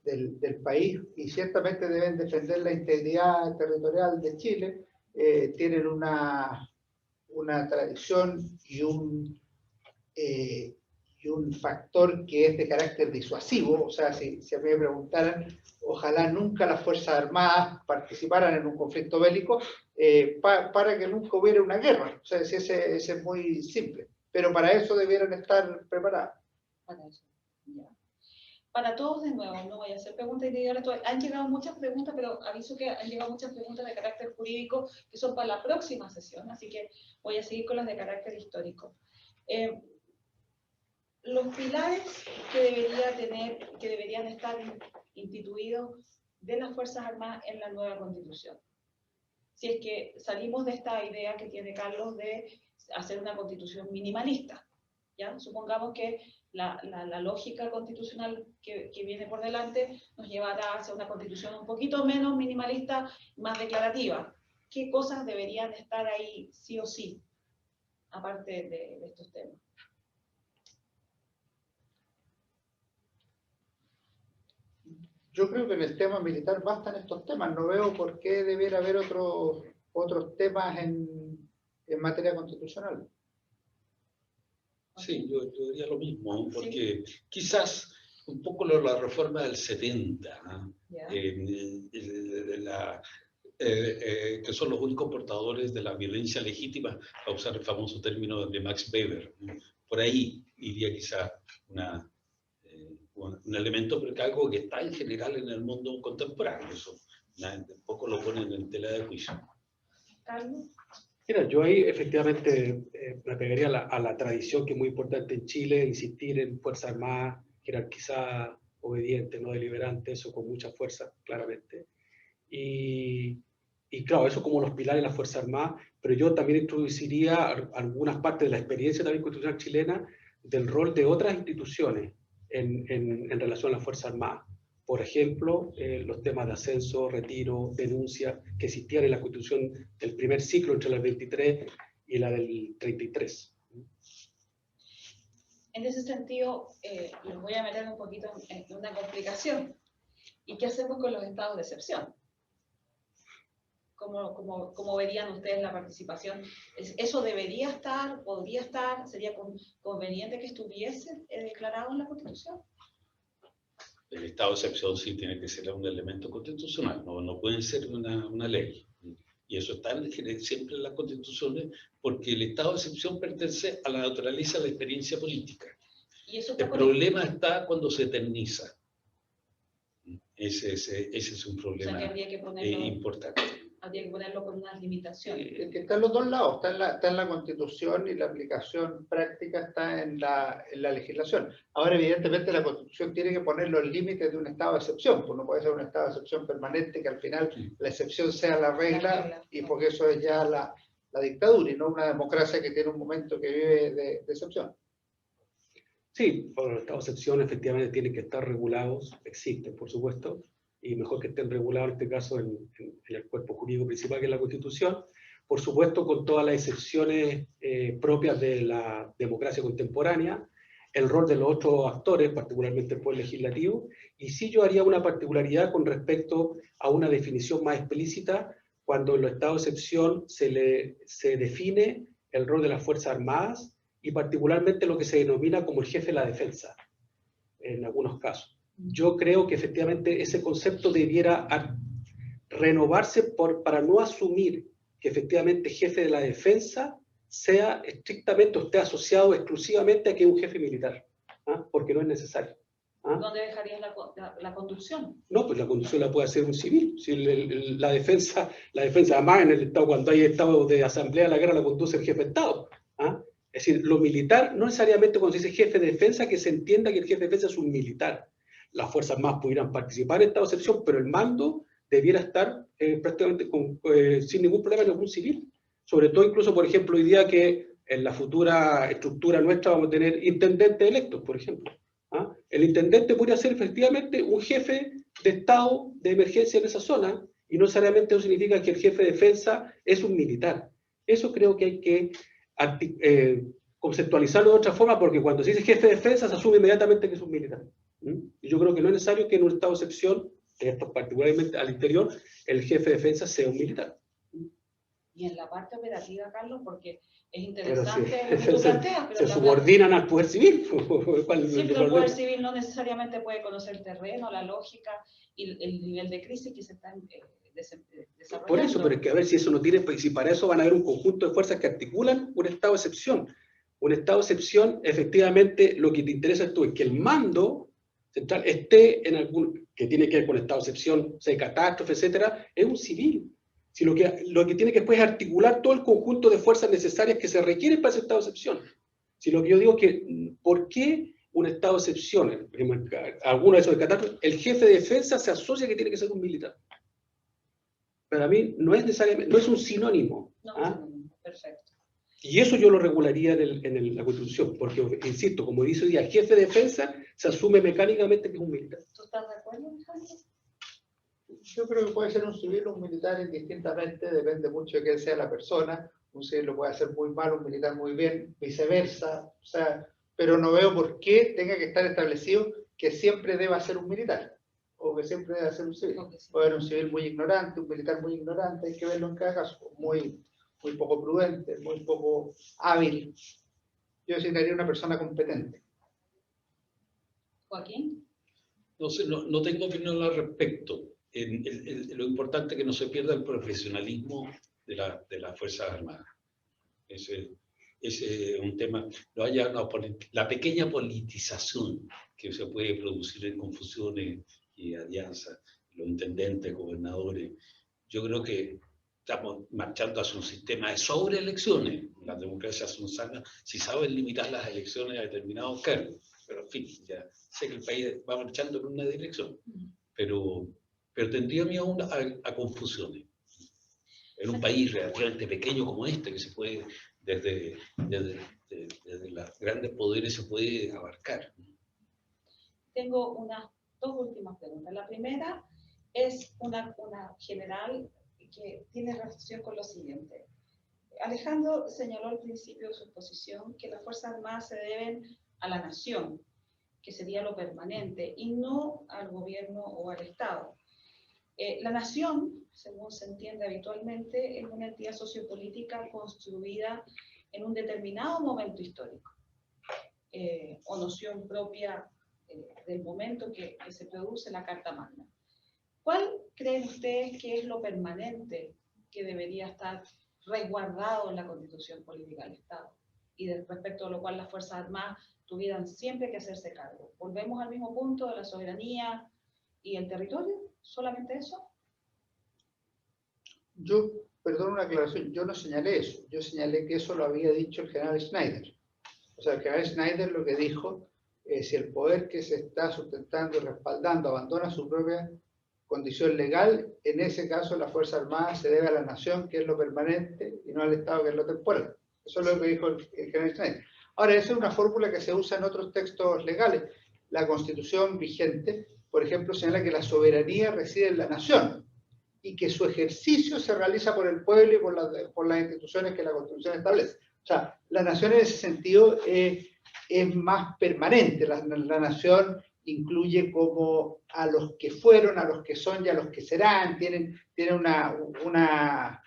Speaker 3: del país, y ciertamente deben defender la integridad territorial de Chile. Tienen una tradición y un factor que es de carácter disuasivo. O sea, si a mí me preguntaran, ojalá nunca las Fuerzas Armadas participaran en un conflicto bélico, para que nunca hubiera una guerra. O sea, ese es muy simple, pero para eso debieran estar preparadas.
Speaker 2: Para eso. Ya. Para todos de nuevo, no voy a hacer preguntas individuales. Han llegado muchas preguntas, pero aviso que han llegado muchas preguntas de carácter jurídico que son para la próxima sesión, así que voy a seguir con las de carácter histórico. Los pilares que deberían estar instituidos de las Fuerzas Armadas en la nueva Constitución. Si es que salimos de esta idea que tiene Carlos de hacer una Constitución minimalista, ¿ya? Supongamos que la lógica constitucional que viene por delante nos llevará hacia una Constitución un poquito menos minimalista, más declarativa. ¿Qué cosas deberían estar ahí sí o sí, aparte de estos temas?
Speaker 3: Yo creo que en el tema militar bastan estos temas. No veo por qué debiera haber otros temas en materia constitucional.
Speaker 5: Sí, yo diría lo mismo, porque quizás un poco la reforma del 70, ¿no? Que son los únicos portadores de la violencia legítima, a usar el famoso término de Max Weber. Por ahí iría quizás un elemento, pero que algo que está en general en el mundo contemporáneo. Eso un poco lo ponen en tela de juicio.
Speaker 2: Carlos.
Speaker 4: Mira, yo ahí efectivamente me pegaría a la tradición que es muy importante en Chile, insistir en Fuerzas Armadas, jerarquizada, obediente, no deliberante, eso con mucha fuerza, claramente. Y claro, eso como los pilares de las Fuerzas Armadas, pero yo también introduciría algunas partes de la experiencia también constitucional chilena del rol de otras instituciones en relación a las Fuerzas Armadas. Por ejemplo, los temas de ascenso, retiro, denuncia, que existían en la Constitución del primer ciclo entre la del 23 y la del 33.
Speaker 2: En ese sentido, los voy a meter un poquito en una complicación. ¿Y qué hacemos con los estados de excepción? ¿Cómo verían ustedes la participación? ¿Eso debería estar, podría estar, sería conveniente que estuviese declarado en la Constitución?
Speaker 5: El estado de excepción sí tiene que ser un elemento constitucional, no puede ser una ley. Y eso está siempre en las constituciones, porque el estado de excepción pertenece a la naturaleza de la experiencia política.
Speaker 2: ¿Y eso
Speaker 5: El problema está cuando se eterniza. Ese es un problema,
Speaker 2: o sea, que habría que ponerlo,
Speaker 5: importante.
Speaker 2: Habría que ponerlo con unas limitaciones.
Speaker 3: Es que está en los dos lados, está en la Constitución y la aplicación práctica está en la legislación. Ahora, evidentemente, la Constitución tiene que poner los límites de un estado de excepción, pues no puede ser un estado de excepción permanente que al final la excepción sea la regla, y porque eso es ya la dictadura y no una democracia que tiene un momento que vive de excepción.
Speaker 4: Sí, bueno, los estados de excepción efectivamente tienen que estar regulados, existen, por supuesto, y mejor que estén regulados en este caso en el cuerpo jurídico principal, que es la Constitución, por supuesto con todas las excepciones propias de la democracia contemporánea, el rol de los otros actores, particularmente el Poder Legislativo, y sí yo haría una particularidad con respecto a una definición más explícita cuando en los estados de excepción se define el rol de las Fuerzas Armadas y particularmente lo que se denomina como el jefe de la defensa, en algunos casos. Yo creo que efectivamente ese concepto debiera renovarse para no asumir que efectivamente jefe de la defensa sea estrictamente o esté asociado exclusivamente a que es un jefe militar, porque no es necesario.
Speaker 2: ¿Dónde dejarías la conducción?
Speaker 4: No, pues la conducción la puede hacer un civil. Si la defensa, además en el Estado, cuando hay estado de asamblea, la guerra la conduce el jefe de Estado. Es decir, lo militar, no necesariamente cuando se dice jefe de defensa, que se entienda que el jefe de defensa es un militar. Las fuerzas armadas pudieran participar en estado de excepción, pero el mando debiera estar prácticamente sin ningún problema en algún civil. Sobre todo, incluso, por ejemplo, hoy día que en la futura estructura nuestra vamos a tener intendentes electos, por ejemplo. El intendente podría ser efectivamente un jefe de estado de emergencia en esa zona, y no necesariamente eso significa que el jefe de defensa es un militar. Eso creo que hay que conceptualizarlo de otra forma, porque cuando se dice jefe de defensa se asume inmediatamente que es un militar. Y yo creo que no es necesario que en un estado de excepción, particularmente al interior, el jefe de defensa sea un militar.
Speaker 2: Y en la parte operativa, Carlos, porque es interesante
Speaker 4: lo que tú
Speaker 2: planteas, pero
Speaker 4: se subordinan al poder civil.
Speaker 2: Sí, pero el poder civil no necesariamente puede conocer el terreno, la lógica y el nivel de crisis que se están desarrollando.
Speaker 4: Por eso, pero es que a ver si eso no tiene, si para eso van a haber un conjunto de fuerzas que articulan un estado de excepción. Un estado de excepción, efectivamente, lo que te interesa es que el mando central esté en algún, que tiene que ver con estado de excepción, sea catástrofe, etcétera, es un civil. Si lo que tiene que después es articular todo el conjunto de fuerzas necesarias que se requieren para ese estado de excepción. Si lo que yo digo es que, ¿por qué un estado de excepción? Alguno de esos de catástrofe, el jefe de defensa se asocia que tiene que ser un militar. Para mí no es necesariamente, no es un sinónimo.
Speaker 2: No, perfecto.
Speaker 4: Y eso yo lo regularía en la Constitución, porque, insisto, como dice hoy día, el jefe de defensa se asume mecánicamente que es un militar.
Speaker 2: ¿Tú estás de acuerdo, Alejandro?
Speaker 3: Yo creo que puede ser un civil o un militar indistintamente, depende mucho de quién sea la persona. Un civil lo puede hacer muy mal, un militar muy bien, viceversa. O sea, pero no veo por qué tenga que estar establecido que siempre deba ser un militar o que siempre deba ser un civil. Puede haber un civil muy ignorante, un militar muy ignorante, hay que verlo en cada caso, muy poco prudente, muy poco hábil. Yo designaría una persona competente.
Speaker 2: Joaquín.
Speaker 5: No sé, no tengo opinión al respecto. Lo importante es que no se pierda el profesionalismo de las Fuerzas Armadas. Ese es un tema. No haya la pequeña politización que se puede producir en confusiones y alianzas, los intendentes, gobernadores. Yo creo que estamos marchando hacia un sistema de sobreelecciones. Las democracias son sanas si saben limitar las elecciones a determinados cargos. Pero en fin, ya sé que el país va marchando en una dirección, pero tendría miedo a confusiones. En un país relativamente pequeño como este, que se puede, desde los grandes poderes se puede abarcar.
Speaker 2: Tengo dos últimas preguntas. La primera es una general que tiene relación con lo siguiente. Alejandro señaló al principio de su exposición que las Fuerzas Armadas se deben a la nación, que sería lo permanente, y no al gobierno o al Estado. La nación, según se entiende habitualmente, es una entidad sociopolítica construida en un determinado momento histórico, o noción propia del momento que se produce la Carta Magna. ¿Cuál creen ustedes que es lo permanente que debería estar resguardado en la Constitución Política del Estado? Y respecto a lo cual las Fuerzas Armadas tuvieran siempre que hacerse cargo. ¿Volvemos al mismo punto de la soberanía y el territorio? ¿Solamente eso?
Speaker 3: Yo, perdón, una aclaración, yo no señalé eso, yo señalé que eso lo había dicho el general Schneider. O sea, el general Schneider lo que dijo, si el poder que se está sustentando y respaldando abandona su propia condición legal, en ese caso la Fuerza Armada se debe a la nación, que es lo permanente, y no al Estado, que es lo temporal. Eso es lo que dijo el general Schneider. Ahora, esa es una fórmula que se usa en otros textos legales. La Constitución vigente, por ejemplo, señala que la soberanía reside en la nación y que su ejercicio se realiza por el pueblo y por las instituciones que la Constitución establece. O sea, la nación en ese sentido es más permanente. La nación incluye como a los que fueron, a los que son y a los que serán, tienen una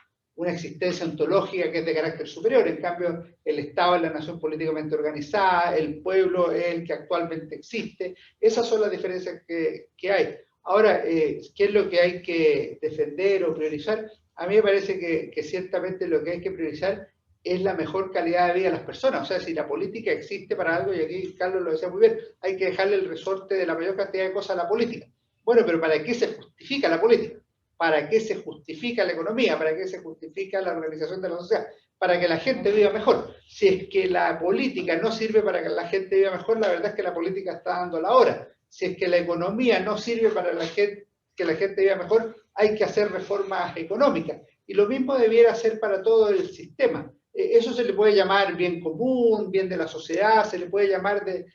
Speaker 3: existencia ontológica que es de carácter superior. En cambio, el Estado es la nación políticamente organizada, el pueblo es el que actualmente existe. Esas son las diferencias que hay. Ahora, ¿qué es lo que hay que defender o priorizar? A mí me parece que ciertamente lo que hay que priorizar es la mejor calidad de vida de las personas. O sea, si la política existe para algo, y aquí Carlos lo decía muy bien, hay que dejarle el resorte de la mayor cantidad de cosas a la política. Bueno, pero ¿para qué se justifica la política? ¿Para qué se justifica la economía? ¿Para qué se justifica la organización de la sociedad? Para que la gente viva mejor. Si es que la política no sirve para que la gente viva mejor, la verdad es que la política está dando la hora. Si es que la economía no sirve para que la gente viva mejor, hay que hacer reformas económicas. Y lo mismo debiera ser para todo el sistema. Eso se le puede llamar bien común, bien de la sociedad, se le puede llamar de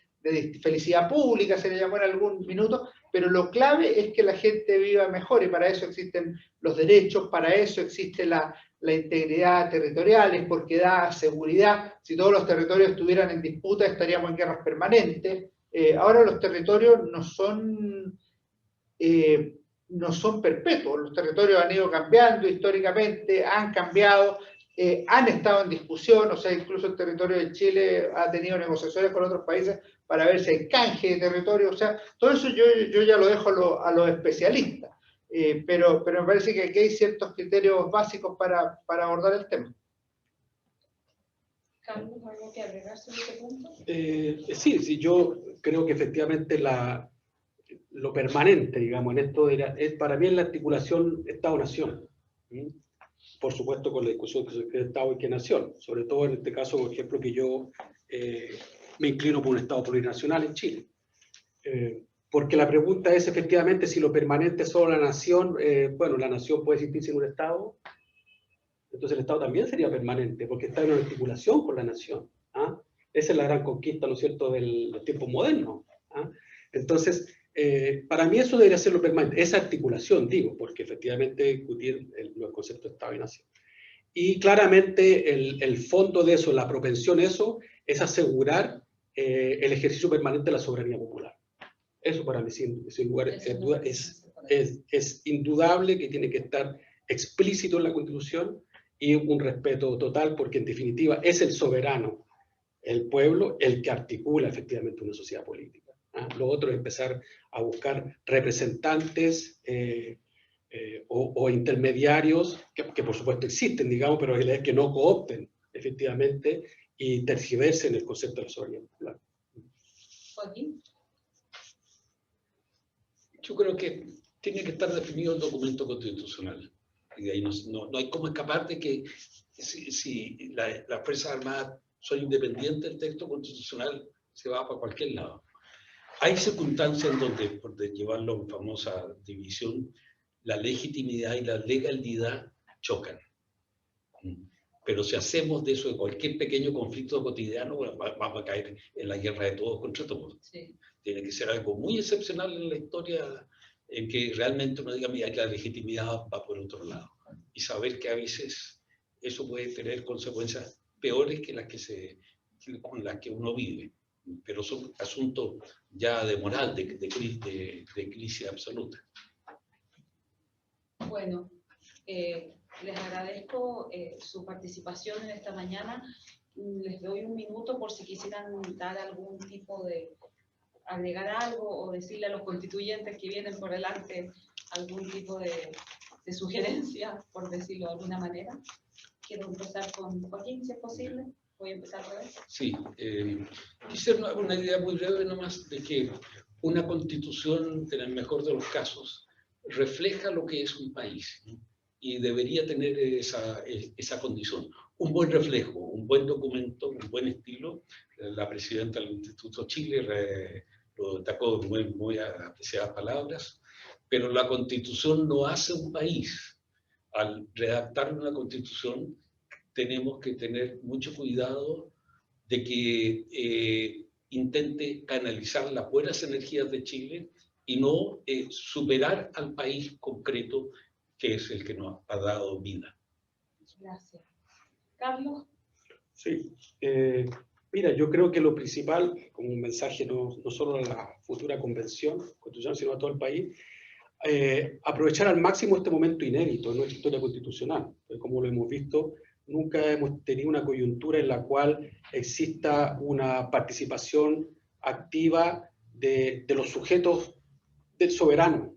Speaker 3: felicidad pública, se le llamó en algún minuto, pero lo clave es que la gente viva mejor y para eso existen los derechos, para eso existe la integridad territorial, es porque da seguridad. Si todos los territorios estuvieran en disputa, estaríamos en guerras permanentes. Ahora los territorios no son perpetuos, los territorios han ido cambiando históricamente, han cambiado, han estado en discusión, o sea, incluso el territorio de Chile ha tenido negociaciones con otros países para ver si hay canje de territorio, o sea, todo eso yo ya lo dejo a los especialistas, pero me parece que aquí hay ciertos criterios básicos para abordar el tema.
Speaker 2: Carlos, ¿algo que agregar sobre este punto?
Speaker 4: Sí, yo creo que efectivamente lo permanente, digamos, en esto para mí es la articulación Estado-Nación. Por supuesto, con la discusión que es Estado y qué nación. Sobre todo en este caso, por ejemplo, que yo me inclino por un Estado plurinacional en Chile. Porque la pregunta es efectivamente si lo permanente es solo la nación. Bueno, la nación puede existir sin un Estado. Entonces el Estado también sería permanente, porque está en una articulación con la nación. ¿Ah? Esa es la gran conquista, ¿no es cierto?, de los tiempos modernos. ¿Ah? Entonces, para mí eso debería ser lo permanente, esa articulación, digo, porque efectivamente discutir los conceptos de Estado y nación. Y claramente el fondo de eso, la propensión de eso, es asegurar el ejercicio permanente de la soberanía popular. Eso para mí, sin lugar a duda, es indudable que tiene que estar explícito en la Constitución y un respeto total, porque en definitiva es el soberano, el pueblo, el que articula efectivamente una sociedad política. Lo otro es empezar a buscar representantes o intermediarios, que por supuesto existen, digamos, pero es que no coopten efectivamente y tergiversen el concepto de la soberanía popular.
Speaker 2: Joaquín.
Speaker 5: Yo creo que tiene que estar definido el documento constitucional. Y de ahí no hay cómo escapar de que si las Fuerzas Armadas son independientes del texto constitucional, se va para cualquier lado. Hay circunstancias en donde, por llevarlo en famosa división, la legitimidad y la legalidad chocan. Pero si hacemos de eso, de cualquier pequeño conflicto cotidiano, vamos a caer en la guerra de todos contra todos. Sí. Tiene que ser algo muy excepcional en la historia en que realmente uno diga, mira, la legitimidad va por otro lado. Y saber que a veces eso puede tener consecuencias peores que las con las que uno vive. pero son asuntos ya de moral, de crisis absoluta.
Speaker 2: Bueno, les agradezco su participación en esta mañana. Les doy un minuto por si quisieran dar algún tipo de, agregar algo o decirle a los constituyentes que vienen por delante algún tipo de sugerencia, por decirlo de alguna manera. Quiero empezar con Joaquín, si es posible. Voy a empezar otra vez.
Speaker 5: Sí, quisiera una idea muy breve nomás de que una constitución, en el mejor de los casos, refleja lo que es un país, ¿no? Y debería tener esa condición. Un buen reflejo, un buen documento, un buen estilo. La presidenta del Instituto Chile lo destacó muy apreciadas palabras, pero la constitución no hace un país. Al redactar una constitución tenemos que tener mucho cuidado de que intente canalizar las buenas energías de Chile y no superar al país concreto que es el que nos ha dado vida.
Speaker 2: Gracias. Carlos.
Speaker 4: Sí, mira, yo creo que lo principal, como un mensaje no solo a la futura convención constitucional, sino a todo el país, aprovechar al máximo este momento inédito en nuestra historia constitucional. Como lo hemos visto, nunca hemos tenido una coyuntura en la cual exista una participación activa de los sujetos del soberano,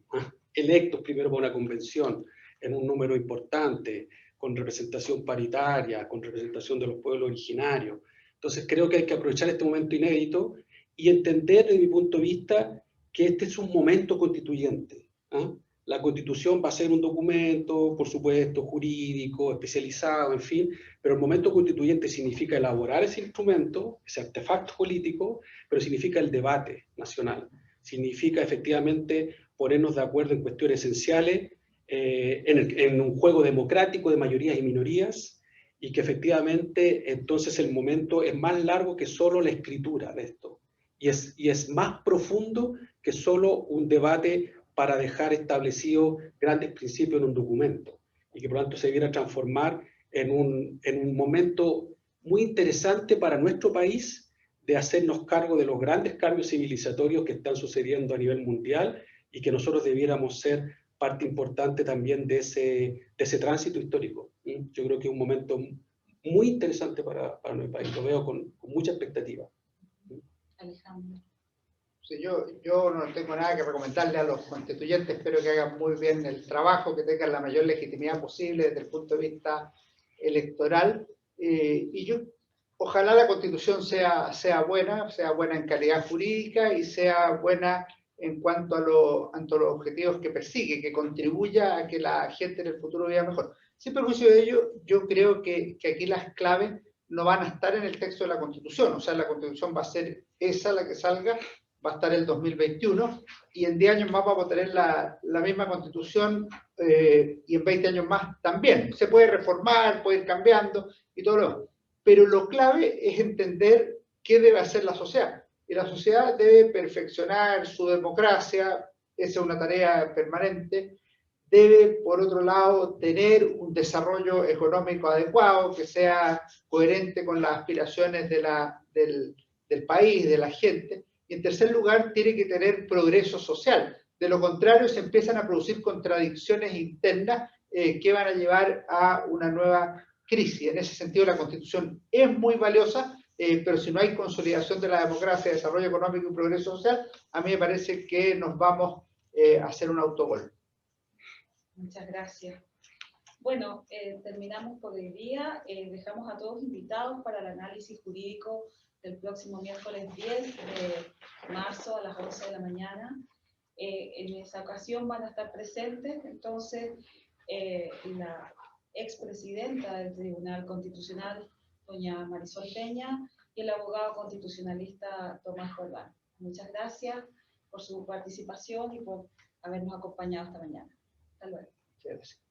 Speaker 4: electos primero por una convención, en un número importante, con representación paritaria, con representación de los pueblos originarios. Entonces creo que hay que aprovechar este momento inédito y entender desde mi punto de vista que este es un momento constituyente. La Constitución va a ser un documento, por supuesto, jurídico, especializado, en fin, pero el momento constituyente significa elaborar ese instrumento, ese artefacto político, pero significa el debate nacional, significa efectivamente ponernos de acuerdo en cuestiones esenciales, en un juego democrático de mayorías y minorías, y que efectivamente entonces el momento es más largo que solo la escritura de esto, y es más profundo que solo un debate para dejar establecidos grandes principios en un documento, y que por lo tanto se debiera transformar en un momento muy interesante para nuestro país de hacernos cargo de los grandes cambios civilizatorios que están sucediendo a nivel mundial y que nosotros debiéramos ser parte importante también de ese tránsito histórico. Yo creo que es un momento muy interesante para nuestro país, lo veo con mucha expectativa.
Speaker 2: Alejandro.
Speaker 3: Sí, yo no tengo nada que recomendarle a los constituyentes, espero que hagan muy bien el trabajo, que tengan la mayor legitimidad posible desde el punto de vista electoral, y yo ojalá la Constitución sea buena en calidad jurídica y sea buena en cuanto a los objetivos que persigue, que contribuya a que la gente en el futuro viva mejor. Sin perjuicio de ello, yo creo que aquí las claves no van a estar en el texto de la Constitución, o sea, la Constitución va a ser esa la que salga, va a estar el 2021, y en 10 años más vamos a tener la misma Constitución, y en 20 años más también. Se puede reformar, puede ir cambiando y todo lo demás. Pero lo clave es entender qué debe hacer la sociedad. Y la sociedad debe perfeccionar su democracia, esa es una tarea permanente. Debe, por otro lado, tener un desarrollo económico adecuado, que sea coherente con las aspiraciones del país, de la gente. Y en tercer lugar, tiene que tener progreso social. De lo contrario, se empiezan a producir contradicciones internas que van a llevar a una nueva crisis. En ese sentido, la Constitución es muy valiosa, pero si no hay consolidación de la democracia, desarrollo económico y progreso social, a mí me parece que nos vamos a hacer un autogol.
Speaker 2: Muchas gracias. Bueno, terminamos por el día. Dejamos a todos invitados para el análisis jurídico del próximo miércoles 10 de marzo a las 11 de la mañana. En esa ocasión van a estar presentes, entonces, la expresidenta del Tribunal Constitucional, doña Marisol Peña, y el abogado constitucionalista Tomás Jordán. Muchas gracias por su participación y por habernos acompañado esta mañana. Hasta luego.
Speaker 3: Gracias.